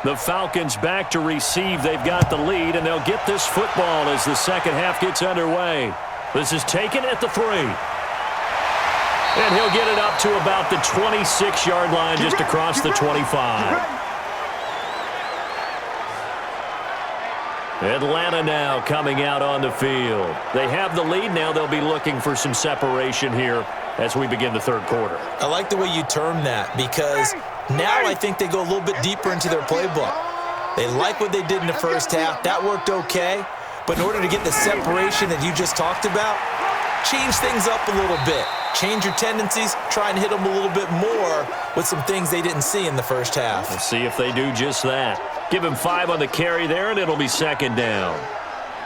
The Falcons back to receive. They've got the lead, and they'll get this football as the second half gets underway. This is taken at the 3. And he'll get it up to about the 26-yard line, just across the 25. Atlanta now coming out on the field. They have the lead now. They'll be looking for some separation here as we begin the third quarter. I like the way you term that because now I think they go a little bit deeper into their playbook. They like what they did in the first half. That worked okay. But in order to get the separation that you just talked about, change things up a little bit. Change your tendencies. Try and hit them a little bit more with some things they didn't see in the first half. We'll see if they do just that. Give him 5 on the carry there, and it'll be second down.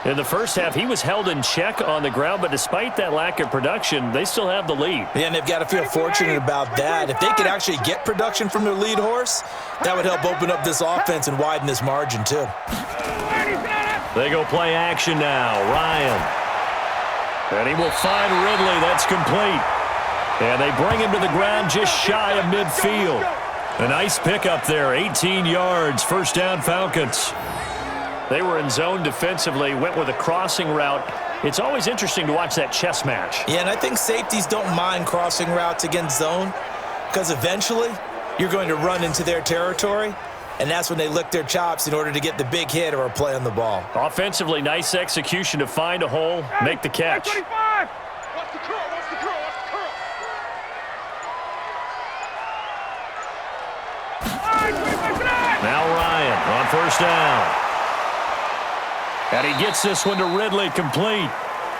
In the first half, he was held in check on the ground, but despite that lack of production, they still have the lead. Yeah, and they've got to feel fortunate about that. If they could actually get production from their lead horse, that would help open up this offense and widen this margin too. They go play action now. Ryan. And he will find Ridley. That's complete. And they bring him to the ground just shy of midfield. A nice pickup there, 18 yards, first down Falcons. They were in zone defensively, went with a crossing route. It's always interesting to watch that chess match. Yeah, and I think safeties don't mind crossing routes against zone because eventually you're going to run into their territory, and that's when they lick their chops in order to get the big hit or a play on the ball. Offensively, nice execution to find a hole, make the catch. 25. Watch the curl, watch the curl, watch the curl. Now Ryan on first down. And he gets this one to Ridley, complete.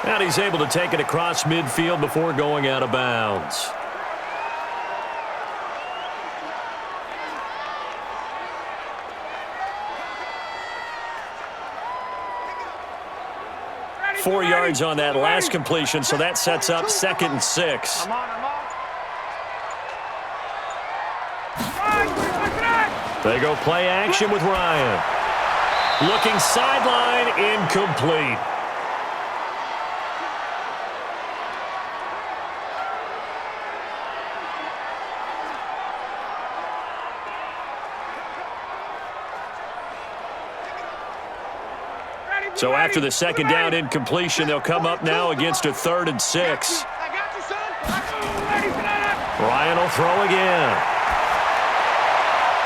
And he's able to take it across midfield before going out of bounds. Ready, 4 yards on that last completion, so that sets up 2nd and 6. I'm on. They go play action with Ryan. Looking sideline, incomplete. So after the second down incompletion, they'll come up now against a 3rd and 6. I got you, son. Final throw again.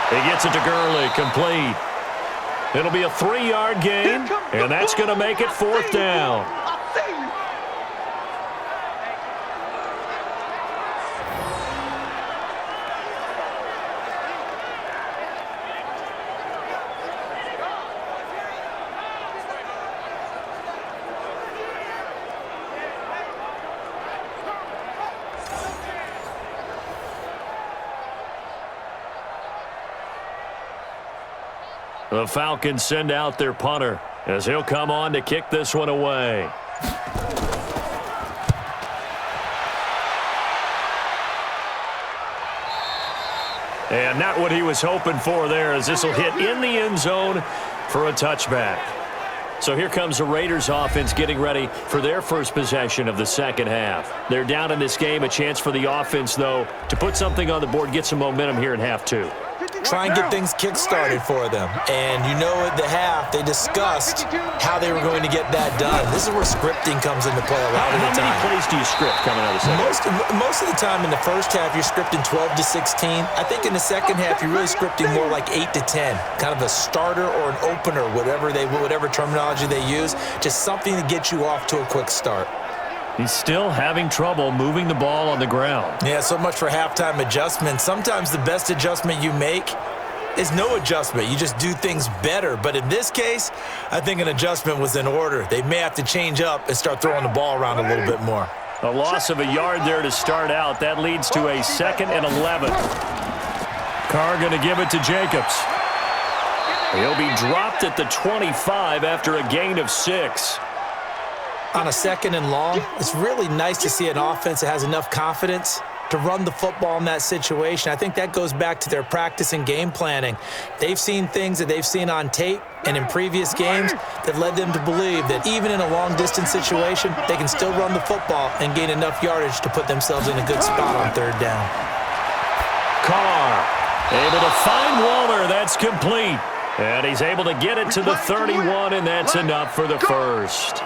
He gets it to Gurley, complete. It'll be a 3-yard gain, and that's going to make it 4th down. The Falcons send out their punter as he'll come on to kick this one away. And not what he was hoping for there, as this will hit in the end zone for a touchback. So here comes the Raiders offense getting ready for their first possession of the second half. They're down in this game. A chance for the offense, though, to put something on the board, get some momentum here in half 2. Try and get things kick-started for them. And you know at the half, they discussed how they were going to get that done. This is where scripting comes into play a lot of the time. How many plays do you script coming out of the second? Most of the time in the first half, you're scripting 12 to 16. I think in the second half, you're really scripting more like 8 to 10. Kind of a starter or an opener, whatever terminology they use. Just something to get you off to a quick start. He's still having trouble moving the ball on the ground. Yeah, so much for halftime adjustment. Sometimes the best adjustment you make is no adjustment. You just do things better. But in this case, I think an adjustment was in order. They may have to change up and start throwing the ball around a little bit more. A loss of a yard there to start out. That leads to a 2nd and 11. Carr going to give it to Jacobs. He'll be dropped at the 25 after a gain of 6. On a 2nd and long, it's really nice to see an offense that has enough confidence to run the football in that situation. I think that goes back to their practice and game planning. They've seen things that they've seen on tape and in previous games that led them to believe that even in a long-distance situation, they can still run the football and gain enough yardage to put themselves in a good spot on 3rd down. Carr able to find Waller. That's complete. And he's able to get it to the 31, and that's enough for the first.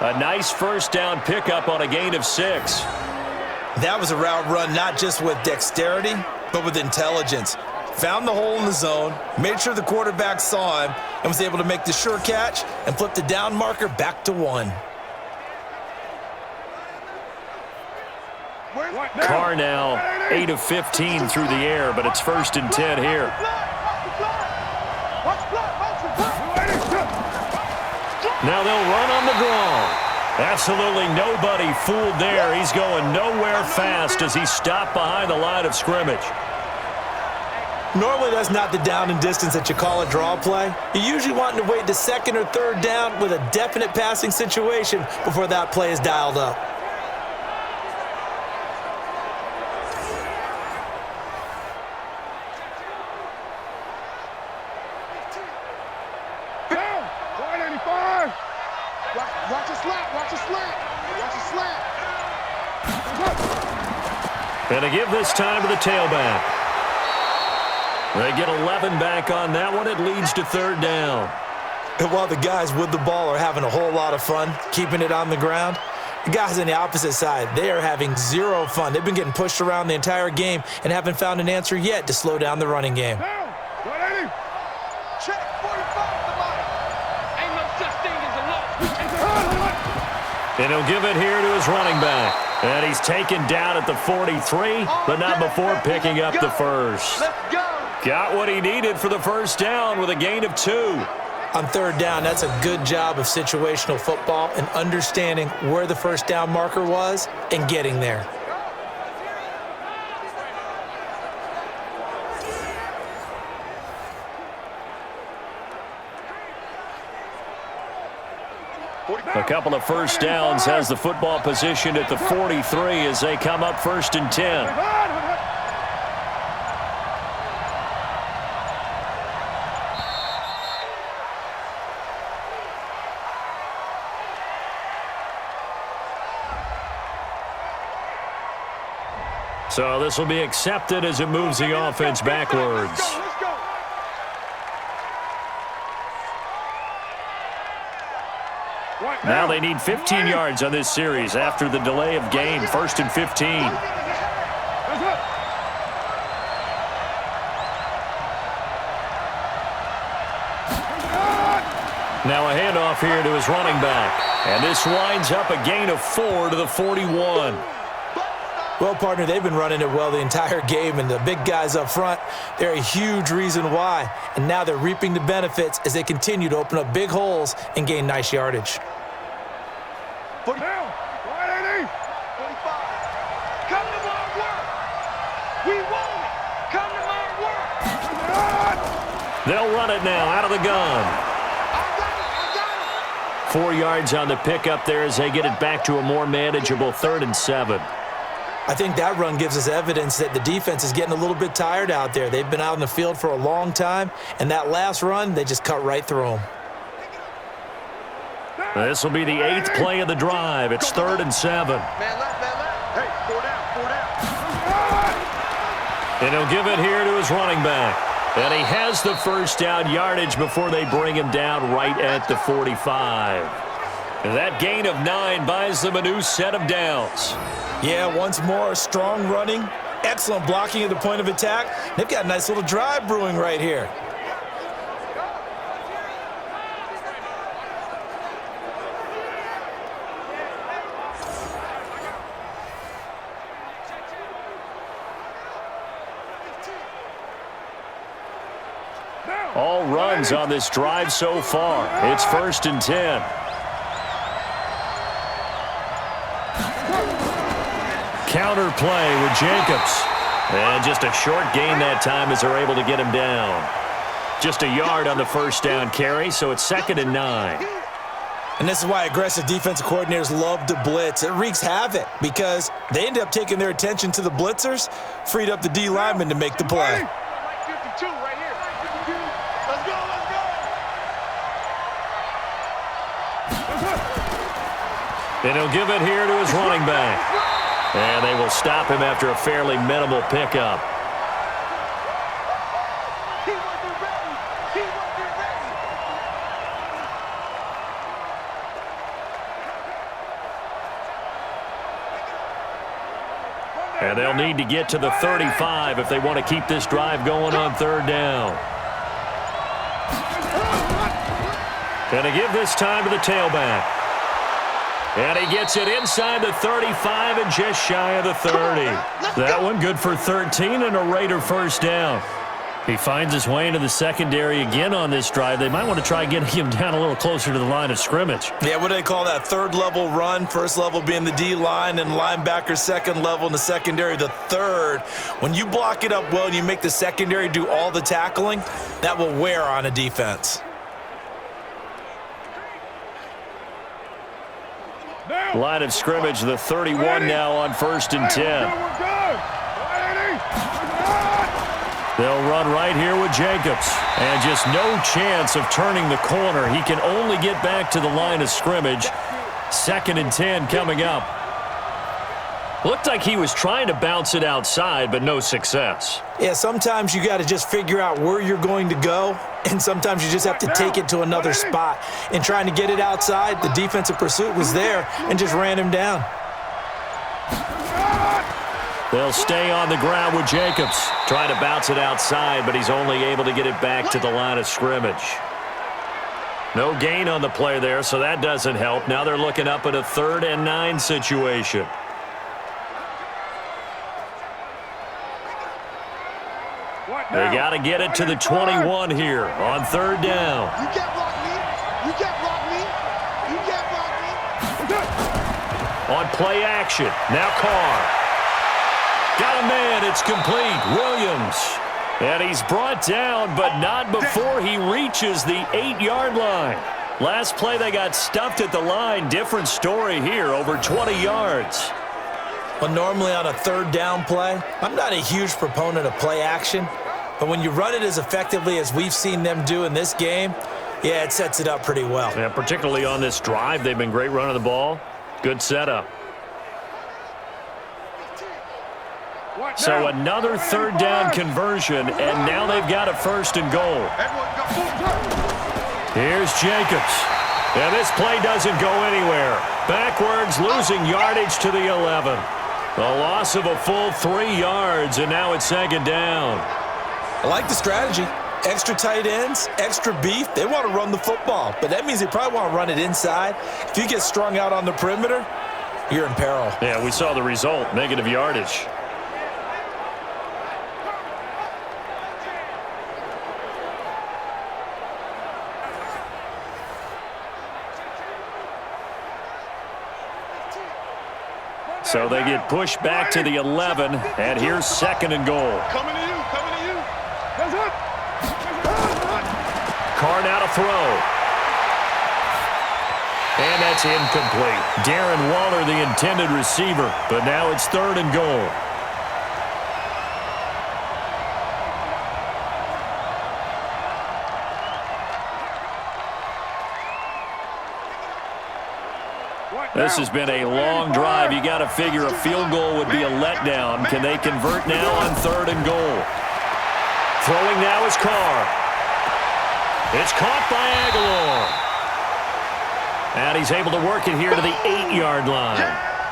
A nice first down pickup on a gain of 6. That was a route run not just with dexterity, but with intelligence. Found the hole in the zone, made sure the quarterback saw him, and was able to make the sure catch and flip the down marker back to 1. Carr now 8 of 15 through the air, but it's 1st and 10 here. Now they'll run on the draw. Absolutely nobody fooled there. He's going nowhere fast as he's stopped behind the line of scrimmage. Normally, that's not the down and distance that you call a draw play. You're usually wanting to wait to 2nd or 3rd down with a definite passing situation before that play is dialed up. And to give this time to the tailback. They get 11 back on that one. It leads to 3rd down. And while the guys with the ball are having a whole lot of fun keeping it on the ground, the guys on the opposite side, they are having zero fun. They've been getting pushed around the entire game and haven't found an answer yet to slow down the running game. And he'll give it here to his running back. And he's taken down at the 43, but not before picking up the first. Got what he needed for the first down with a gain of 2. On 3rd down, that's a good job of situational football and understanding where the first down marker was and getting there. A couple of first downs has the football positioned at the 43 as they come up 1st and 10. So this will be accepted as it moves the offense backwards. Now they need 15 yards on this series after the delay of game. 1st and 15. Now a handoff here to his running back. And this winds up a gain of 4 to the 41. Well, partner, they've been running it well the entire game, and the big guys up front, they're a huge reason why. And now they're reaping the benefits as they continue to open up big holes and gain nice yardage. 40. 45. Come to my work. We want it. Come to my work. They'll run it now out of the gun. 4 yards on the pickup there as they get it back to a more manageable 3rd and 7. I think that run gives us evidence that the defense is getting a little bit tired out there. They've been out in the field for a long time, and that last run, they just cut right through them. This will be the 8th play of the drive. It's 3rd and 7. Man left. Hey, 4 down. And he'll give it here to his running back. And he has the first down yardage before they bring him down right at the 45. And that gain of 9 buys them a new set of downs. Yeah, once more, strong running, excellent blocking at the point of attack. They've got a nice little drive brewing right here. All runs on this drive so far. It's 1st and 10. Counter play with Jacobs. And just a short gain that time as they're able to get him down. Just a yard on the first down carry, so it's 2nd and 9. And this is why aggressive defensive coordinators love to blitz. It wreaks havoc because they end up taking their attention to the blitzers, freed up the D lineman to make the play. 52 right here. 52. Let's go. And he'll give it here to his running back. And they will stop him after a fairly minimal pickup. He wasn't ready. And they'll need to get to the 35 if they want to keep this drive going on 3rd down. And to give this time to the tailback. And he gets it inside the 35 and just shy of the 30. That one good for 13 and a Raider first down. He finds his way into the secondary again on this drive. They might want to try getting him down a little closer to the line of scrimmage. Yeah, what do they call that? 3rd level run. 1st level being the D line and linebacker, 2nd level in the secondary, the 3rd. When you block it up well and you make the secondary do all the tackling, that will wear on a defense. Line of scrimmage, the 31 now on 1st and 10. They'll run right here with Jacobs. And just no chance of turning the corner. He can only get back to the line of scrimmage. 2nd and 10 coming up. Looked like he was trying to bounce it outside, but no success. Yeah, sometimes you got to just figure out where you're going to go, and sometimes you just have to take it to another spot. In trying to get it outside, the defensive pursuit was there and just ran him down. They'll stay on the ground with Jacobs. Trying to bounce it outside, but he's only able to get it back to the line of scrimmage. No gain on the play there, so that doesn't help. Now they're looking up at a 3rd and 9 situation. They got to get it to the 21 here on 3rd down. You can't block me. You can't block me. You can't block me. On play action. Now Carr. Got a man. It's complete. Williams. And he's brought down, but not before he reaches the 8-yard line. Last play they got stuffed at the line. Different story here. Over 20 yards. Well, normally on a 3rd down play, I'm not a huge proponent of play action. But when you run it as effectively as we've seen them do in this game, yeah, it sets it up pretty well. Yeah, particularly on this drive, they've been great running the ball. Good setup. So another 3rd down conversion, and now they've got a 1st and goal. Here's Jacobs. And this play doesn't go anywhere. Backwards, losing yardage to the 11. A loss of a full 3 yards, and now it's 2nd down. I like the strategy. Extra tight ends, extra beef, they want to run the football. But that means they probably want to run it inside. If you get strung out on the perimeter, you're in peril. Yeah, we saw the result, negative yardage. So they get pushed back to the 11, and here's 2nd and goal. Coming to you, coming to you. That's it. Carr now to throw. And that's incomplete. Darren Waller, the intended receiver, but now it's 3rd and goal. This has been a long drive. You got to figure a field goal would be a letdown. Can they convert now on 3rd and goal? Throwing now is Carr. It's caught by Aguilar. And he's able to work it here to the 8-yard line.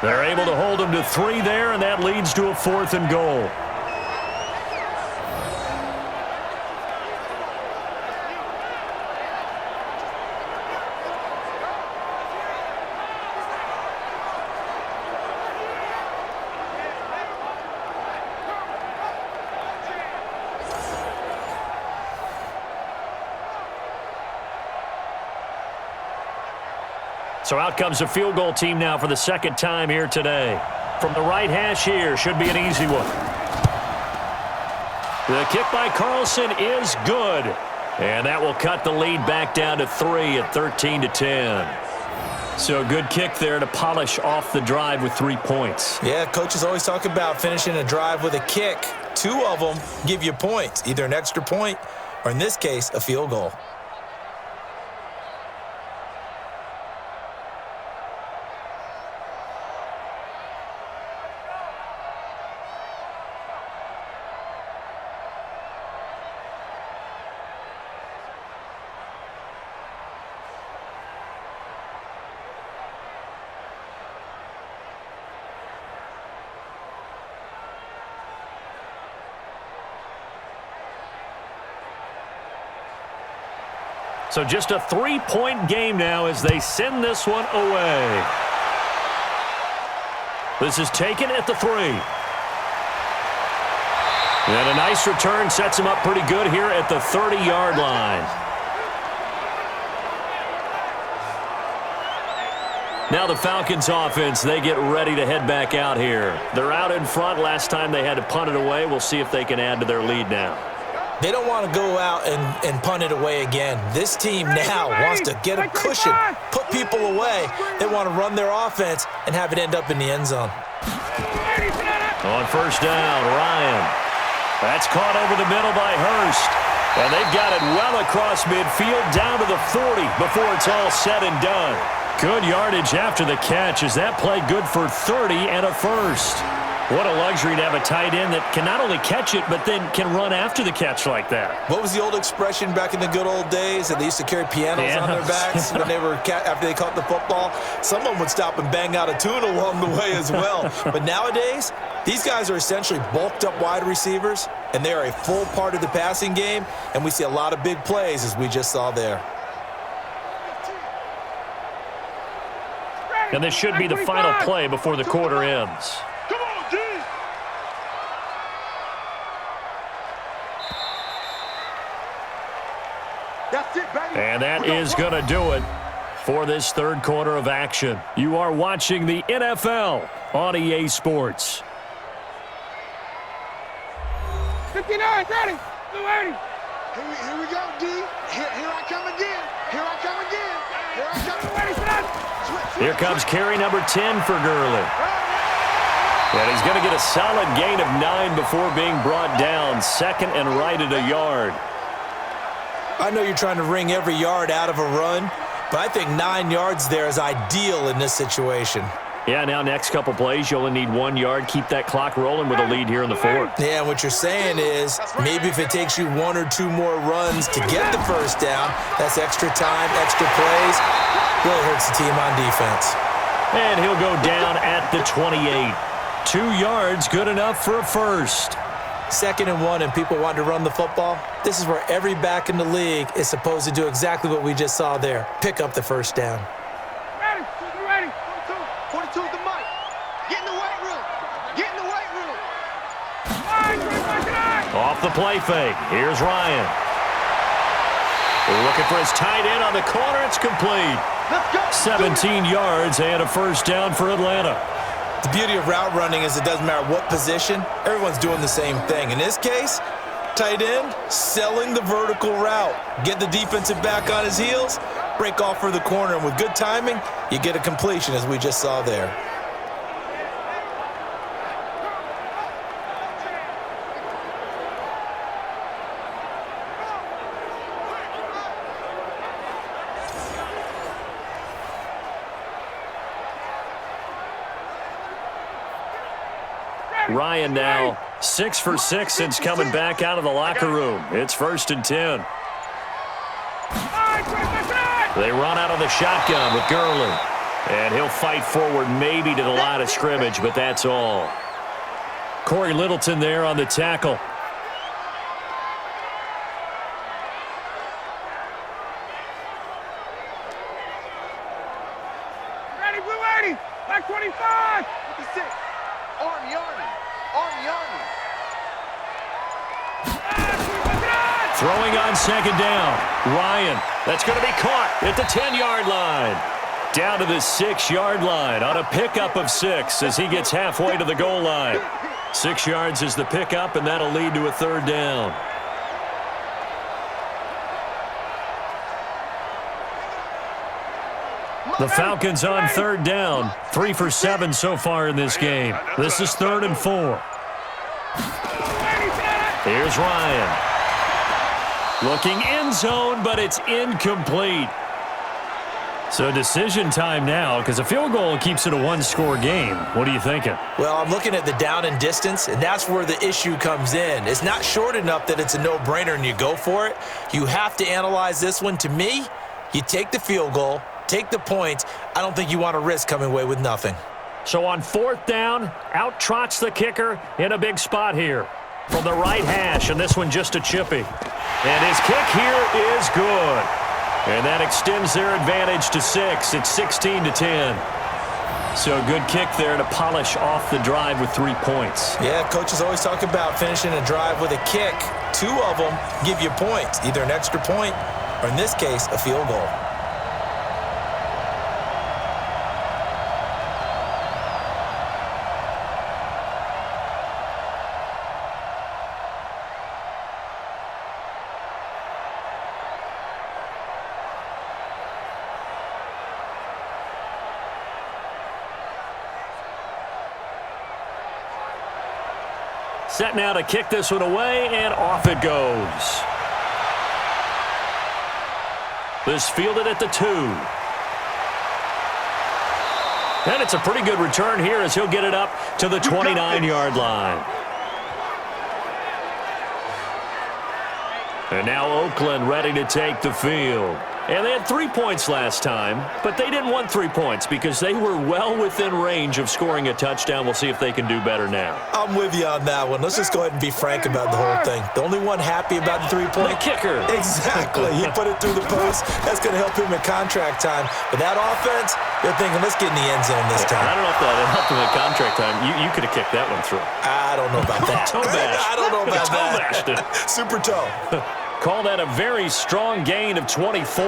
They're able to hold him to 3 there, and that leads to a 4th and goal. So out comes the field goal team now for the 2nd time here today. From the right hash here, should be an easy one. The kick by Carlson is good. And that will cut the lead back down to 3 at 13-10. So a good kick there to polish off the drive with 3 points. Yeah, coaches always talk about finishing a drive with a kick. 2 of them give you points, either an extra point or, in this case, a field goal. So just a 3-point game now as they send this one away. This is taken at the 3. And a nice return sets him up pretty good here at the 30-yard line. Now the Falcons offense, they get ready to head back out here. They're out in front. Last time they had to punt it away. We'll see if they can add to their lead now. They don't want to go out and punt it away again. This team now wants to get a cushion, put people away. They want to run their offense and have it end up in the end zone. On 1st down, Ryan. That's caught over the middle by Hurst. And they've got it well across midfield down to the 40 before it's all said and done. Good yardage after the catch as that play good for 30 and a first. What a luxury to have a tight end that can not only catch it, but then can run after the catch like that. What was the old expression back in the good old days that they used to carry pianos on their backs when they were after they caught the football? Someone would stop and bang out a tune along the way as well. But nowadays, these guys are essentially bulked up wide receivers, and they are a full part of the passing game, and we see a lot of big plays as we just saw there. And this should be the final play before the quarter ends. And that is going to do it for this 3rd quarter of action. You are watching the NFL on EA Sports. 59, ready, 280. Here we go, D. Here I come again. Here I come again. Here I come. Here comes carry number 10 for Gurley. And he's going to get a solid gain of 9 before being brought down. 2nd and right at a yard. I know you're trying to wring every yard out of a run, but I think 9 yards there is ideal in this situation. Yeah, now next couple plays, you only need 1 yard. Keep that clock rolling with a lead here in the 4th. Yeah, what you're saying is maybe if it takes you 1 or 2 more runs to get the first down, that's extra time, extra plays. Really hurts the team on defense. And he'll go down at the 28. 2 yards, good enough for a first. 2nd and 1 and people want to run the football, this is where every back in the league is supposed to do exactly what we just saw there. Pick up the first down. Ready? You ready? 42 is the mic. Get in the weight room. Get in the weight room. Off the play fake. Here's Ryan. Looking for his tight end on the corner. It's complete. Let's go. 17 yards and a first down for Atlanta. The beauty of route running is it doesn't matter what position, everyone's doing the same thing. In this case, tight end, selling the vertical route. Get the defensive back on his heels, break off for the corner, and with good timing, you get a completion as we just saw there. Ryan now 6 for 6 since coming back out of the locker room. It's 1st and 10. They run out of the shotgun with Gurley. And he'll fight forward maybe to the line of scrimmage, but that's all. Corey Littleton there on the tackle. Ready, blue 80. Back 25. 56. Army. Throwing on 2nd down. Ryan, that's going to be caught at the 10-yard line. Down to the 6-yard line on a pickup of 6 as he gets halfway to the goal line. 6 yards is the pickup, and that'll lead to a 3rd down. The Falcons on 3rd down. 3 for 7 so far in this game. This is 3rd and 4. Here's Ryan. Looking end zone, but it's incomplete. So decision time now, because a field goal keeps it a one-score game. What are you thinking? Well, I'm looking at the down and distance, and that's where the issue comes in. It's not short enough that it's a no-brainer and you go for it. You have to analyze this one. To me, you take the field goal, take the points. I don't think you want to risk coming away with nothing. So on 4th down, out trots the kicker in a big spot here. From the right hash, and this one just a chippy. And his kick here is good. And that extends their advantage to 6. It's 16-10. So a good kick there to polish off the drive with 3 points. Yeah, coaches always talk about finishing a drive with a kick. 2 of them give you points, either an extra point or, in this case, a field goal. Set now to kick this one away, and off it goes. This fielded at the 2. And it's a pretty good return here as he'll get it up to the 29-yard line. And now Oakland ready to take the field. And they had 3 points last time, but they didn't want 3 points because they were well within range of scoring a touchdown. We'll see if they can do better now. I'm with you on that one. Let's just go ahead and be frank about the whole thing. The only one happy about the 3-point. The kicker. Exactly. He put it through the post. That's going to help him in contract time. But that offense, they're thinking, let's get in the end zone this time. I don't know if that helped him in contract time. You could have kicked that one through. I don't know about that. Toe bash. I don't know about Toe that. bashed it. Super toe. Call that a very strong gain of 24.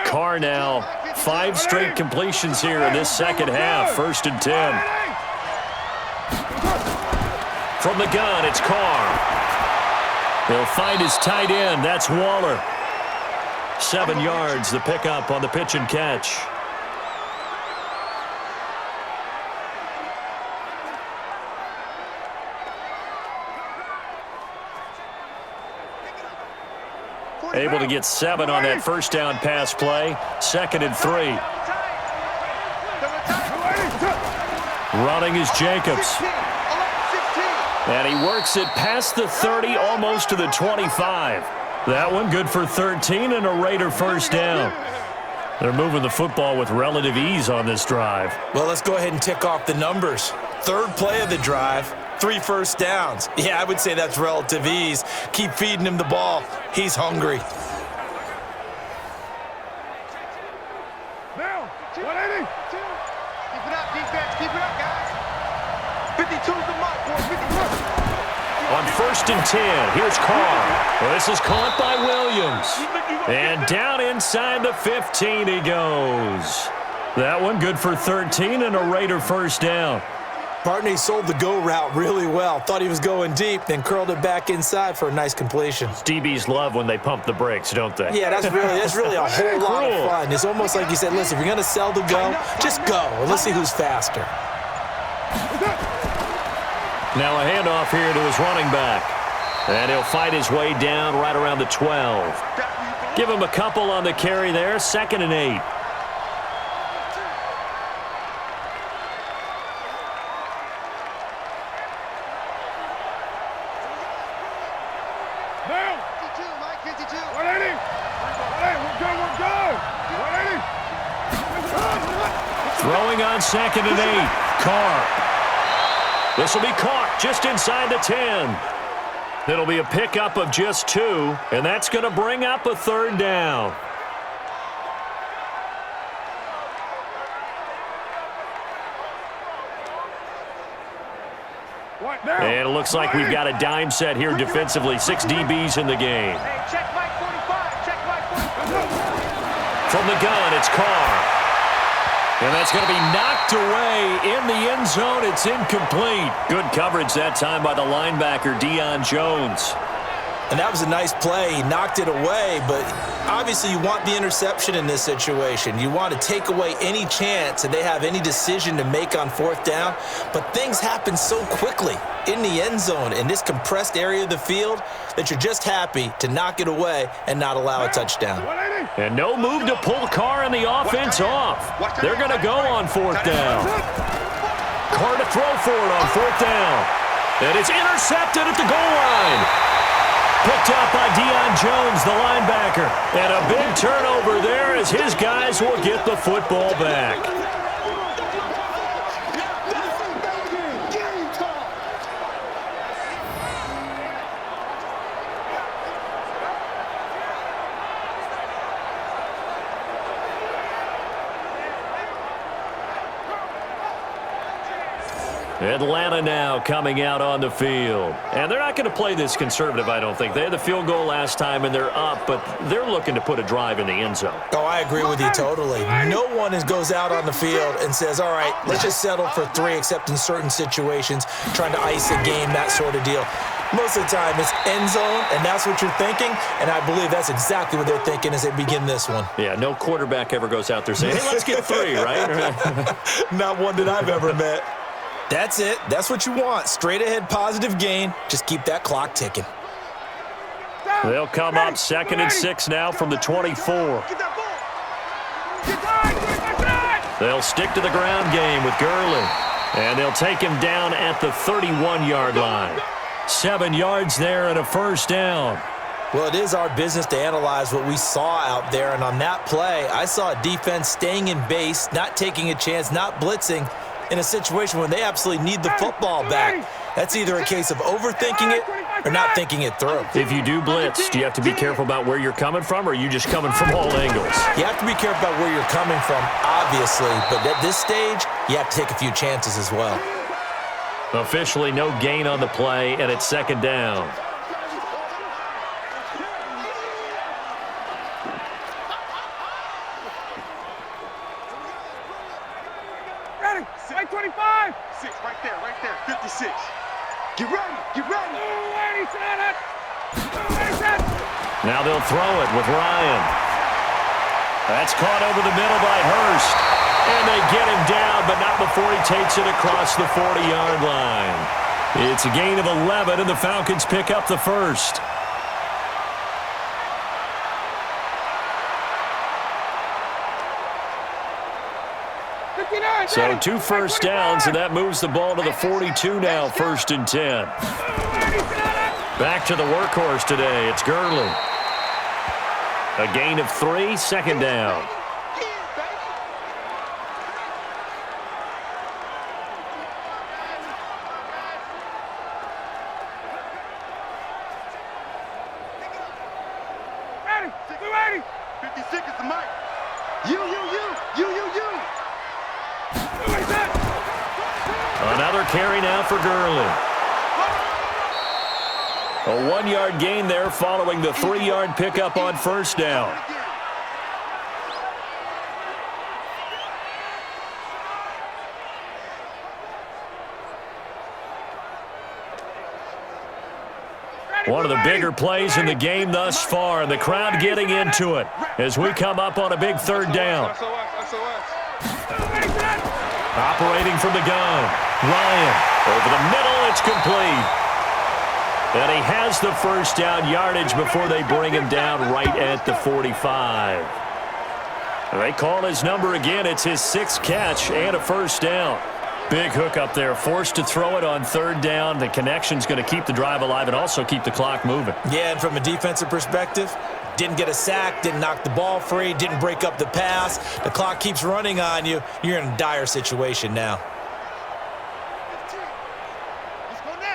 Carr now, 5 straight completions here in this second half. 1st and 10. From the gun, it's Carr. He'll find his tight end. That's Waller. 7 yards, the pickup on the pitch and catch. Able to get 7 on that first down pass play. 2nd and 3. Running is Jacobs. 16, 11, 16. And he works it past the 30, almost to the 25. That one good for 13 and a Raider first down. They're moving the football with relative ease on this drive. Well, let's go ahead and tick off the numbers. Third play of the drive, 3 first downs. Yeah, I would say that's relative ease. Keep feeding him the ball. He's hungry. Now, 180. Keep it up, defense. Keep it up, guys. 52's the mark, boys. 52. On 1st and 10, here's Carr. Well, this is caught by Williams. And down inside the 15 he goes. That one good for 13 and a Raider first down. Partney sold the go route really well. Thought he was going deep, then curled it back inside for a nice completion. DBs love when they pump the brakes, don't they? Yeah, that's really a whole lot of fun. It's almost like you said, listen, if you're going to sell the go, just go. And let's see who's faster. Now a handoff here to his running back. And he'll fight his way down right around the 12. Give him a couple on the carry there. 2nd and 8. Now. 52, Mike, 52. 180. 180. We're good. 180. Throwing on 2nd and 8. Carr. This will be caught just inside the 10. It'll be a pickup of just 2, and that's going to bring up a 3rd down. And it looks like we've got a dime set here defensively. 6 DBs in the game. Hey, check Mike 45. Check Mike 45. From the gun, it's Carr. And that's going to be knocked away in the end zone. It's incomplete. Good coverage that time by the linebacker, Deion Jones. And that was a nice play. He knocked it away, but obviously you want the interception in this situation. You want to take away any chance that they have any decision to make on 4th down. But things happen so quickly in the end zone in this compressed area of the field that you're just happy to knock it away and not allow a touchdown. And no move to pull Carr and the offense off. They're going to go on 4th down. Carr to throw for it on 4th down. And it's intercepted at the goal line. Picked up by Deion Jones, the linebacker. And a big turnover there as his guys will get the football back. Atlanta now coming out on the field. And they're not going to play this conservative, I don't think. They had the field goal last time, and they're up, but they're looking to put a drive in the end zone. Oh, I agree with you totally. No one goes out on the field and says, all right, let's just settle for 3, except in certain situations, trying to ice a game, that sort of deal. Most of the time, it's end zone, and that's what you're thinking, and I believe that's exactly what they're thinking as they begin this one. Yeah, no quarterback ever goes out there saying, hey, let's get 3, right? Not one that I've ever met. That's it. That's what you want. Straight ahead positive gain. Just keep that clock ticking. They'll come up 2nd and 6 now from the 24. They'll stick to the ground game with Gurley. And they'll take him down at the 31-yard line. 7 yards there and a first down. Well, it is our business to analyze what we saw out there. And on that play, I saw a defense staying in base, not taking a chance, not blitzing, in a situation when they absolutely need the football back. That's either a case of overthinking it or not thinking it through. If you do blitz, do you have to be careful about where you're coming from, or are you just coming from all angles? You have to be careful about where you're coming from, obviously, but at this stage, you have to take a few chances as well. Officially no gain on the play, and it's 2nd down. Ready, 25. 6, right there, 56. Get ready, get ready. Now they'll throw it with Ryan. That's caught over the middle by Hurst. And they get him down, but not before he takes it across the 40-yard line. It's a gain of 11, and the Falcons pick up the first. So 2 first downs, and that moves the ball to the 42 now, 1st and 10. Back to the workhorse today. It's Gurley. A gain of 3, 2nd down. Ready. 50 seconds to Mike. You. Another carry now for Gurley. A 1-yard gain there following the 3-yard pickup on 1st down. One of the bigger plays in the game thus far, and the crowd getting into it as we come up on a big 3rd down. Operating from the gun, Ryan over the middle, it's complete. And he has the 1st down yardage before they bring him down right at the 45. They call his number again. It's his 6th catch and a 1st down. Big hook up there, forced to throw it on 3rd down. The connection's going to keep the drive alive and also keep the clock moving. Yeah, and from a defensive perspective, didn't get a sack, didn't knock the ball free, didn't break up the pass. The clock keeps running on you. You're in a dire situation now.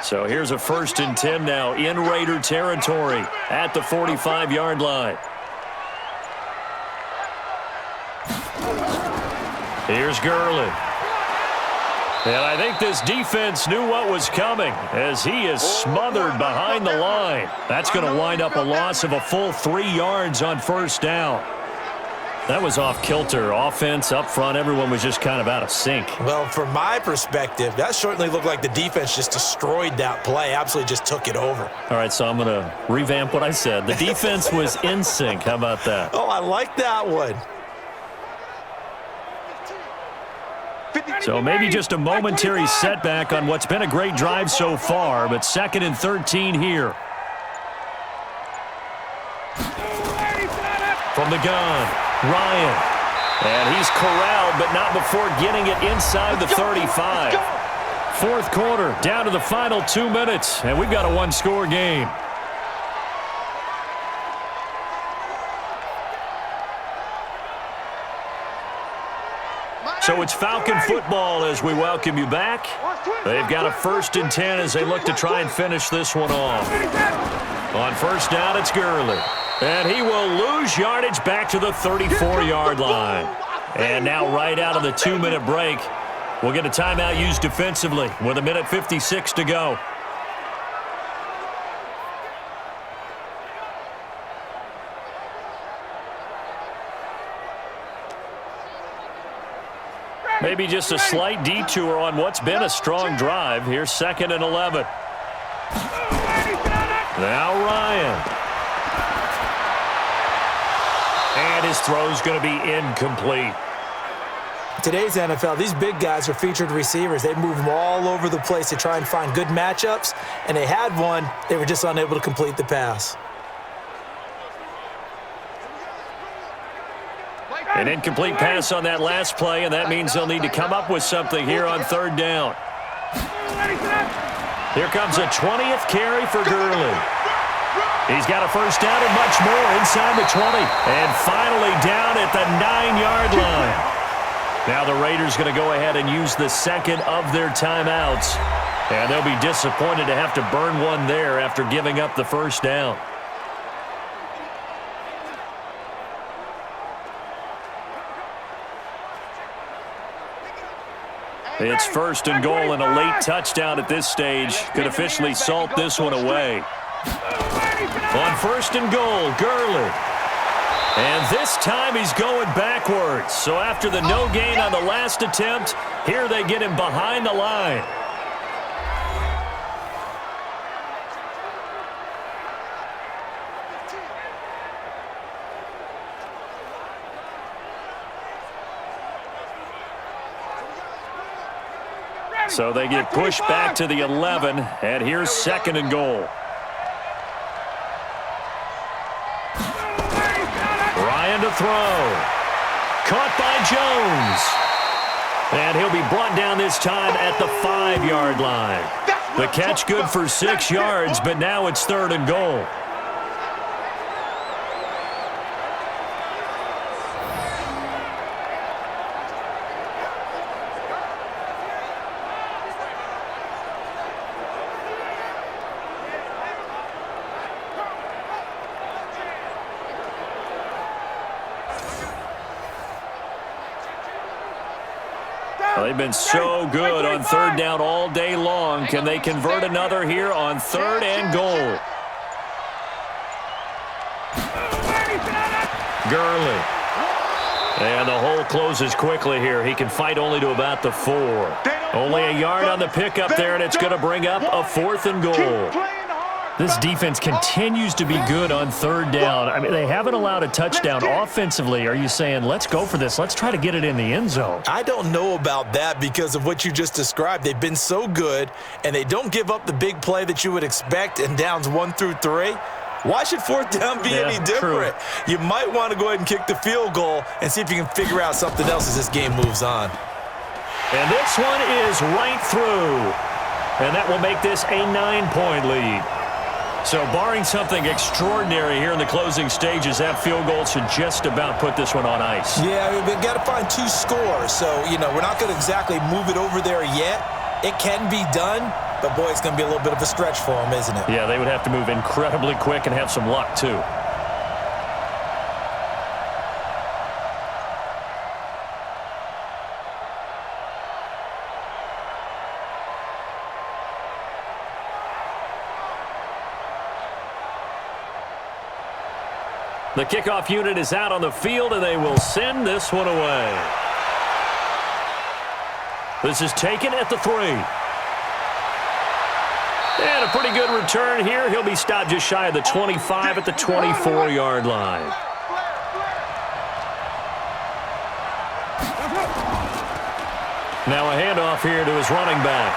So here's a 1st and 10 now in Raider territory at the 45-yard line. Here's Gurley. And I think this defense knew what was coming as he is smothered behind the line. That's going to wind up a loss of a full 3 yards on 1st down. That was off kilter. Offense up front, everyone was just kind of out of sync. Well, from my perspective, that certainly looked like the defense just destroyed that play, absolutely just took it over. All right, so I'm going to revamp what I said. The defense was in sync. How about that? Oh, I like that one. So maybe just a momentary setback on what's been a great drive so far, but 2nd and 13 here. From the gun, Ryan. And he's corralled, but not before getting it inside the 35. 4th quarter, down to the final 2 minutes, and we've got a 1-score game. So it's Falcon football as we welcome you back. They've got a 1st and 10 as they look to try and finish this one off. On 1st down, it's Gurley. And he will lose yardage back to the 34-yard line. And now right out of the 2-minute break, we'll get a timeout used defensively with 1:56 to go. Maybe just a slight detour on what's been a strong drive. Here's 2nd and 11. Now Ryan. And his throw's going to be incomplete. Today's NFL, these big guys are featured receivers. They move them all over the place to try and find good matchups, and they had one. They were just unable to complete the pass. An incomplete pass on that last play, and that means they'll need to come up with something here on 3rd down. Here comes a 20th carry for Gurley. He's got a 1st down and much more inside the 20. And finally down at the 9-yard line. Now the Raiders going to go ahead and use the 2nd of their timeouts. And they'll be disappointed to have to burn one there after giving up the 1st down. It's 1st and goal, and a late touchdown at this stage could officially salt this one away. On 1st and goal, Gurley. And this time he's going backwards. So after the no gain on the last attempt, here they get him behind the line. So they get pushed back to the 11, and here's 2nd and goal. Ryan to throw. Caught by Jones. And he'll be brought down this time at the 5-yard line. The catch good for 6 yards, but now it's 3rd and goal. They've been so good on 3rd down all day long. Can they convert another here on 3rd and goal? Gurley. And the hole closes quickly here. He can fight only to about the 4. Only a yard on the pickup there, and it's going to bring up a 4th and goal. This defense continues to be good on 3rd down. I mean, they haven't allowed a touchdown offensively. Are you saying, let's go for this? Let's try to get it in the end zone. I don't know about that because of what you just described. They've been so good, and they don't give up the big play that you would expect in downs 1 through 3. Why should 4th down be any different? True. You might want to go ahead and kick the field goal and see if you can figure out something else as this game moves on. And this one is right through. And that will make this a 9-point lead. So barring something extraordinary here in the closing stages, that field goal should just about put this one on ice. Yeah, we've got to find 2 scores. So, we're not going to exactly move it over there yet. It can be done, but, boy, it's going to be a little bit of a stretch for them, isn't it? Yeah, they would have to move incredibly quick and have some luck, too. The kickoff unit is out on the field, and they will send this one away. This is taken at the 3. And a pretty good return here. He'll be stopped just shy of the 25 at the 24-yard line. Now a handoff here to his running back.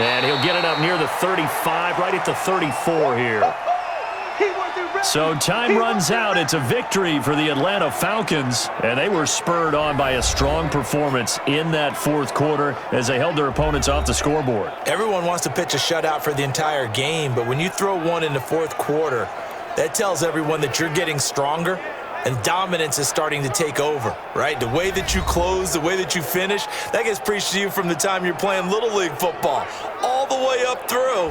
And he'll get it up near the 35, right at the 34 here. So time runs out. It's a victory for the Atlanta Falcons, and they were spurred on by a strong performance in that 4th quarter as they held their opponents off the scoreboard. Everyone wants to pitch a shutout for the entire game, but when you throw one in the 4th quarter, that tells everyone that you're getting stronger and dominance is starting to take over, right? The way that you close, the way that you finish, that gets preached to you from the time you're playing Little League football all the way up through.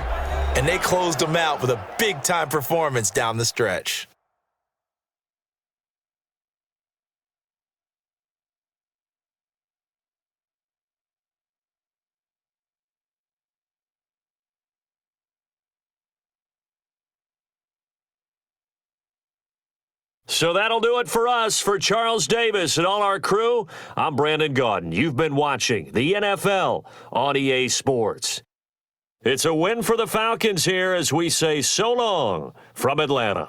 And they closed them out with a big-time performance down the stretch. So that'll do it for us. For Charles Davis and all our crew, I'm Brandon Gaudin. You've been watching the NFL on EA Sports. It's a win for the Falcons here as we say so long from Atlanta.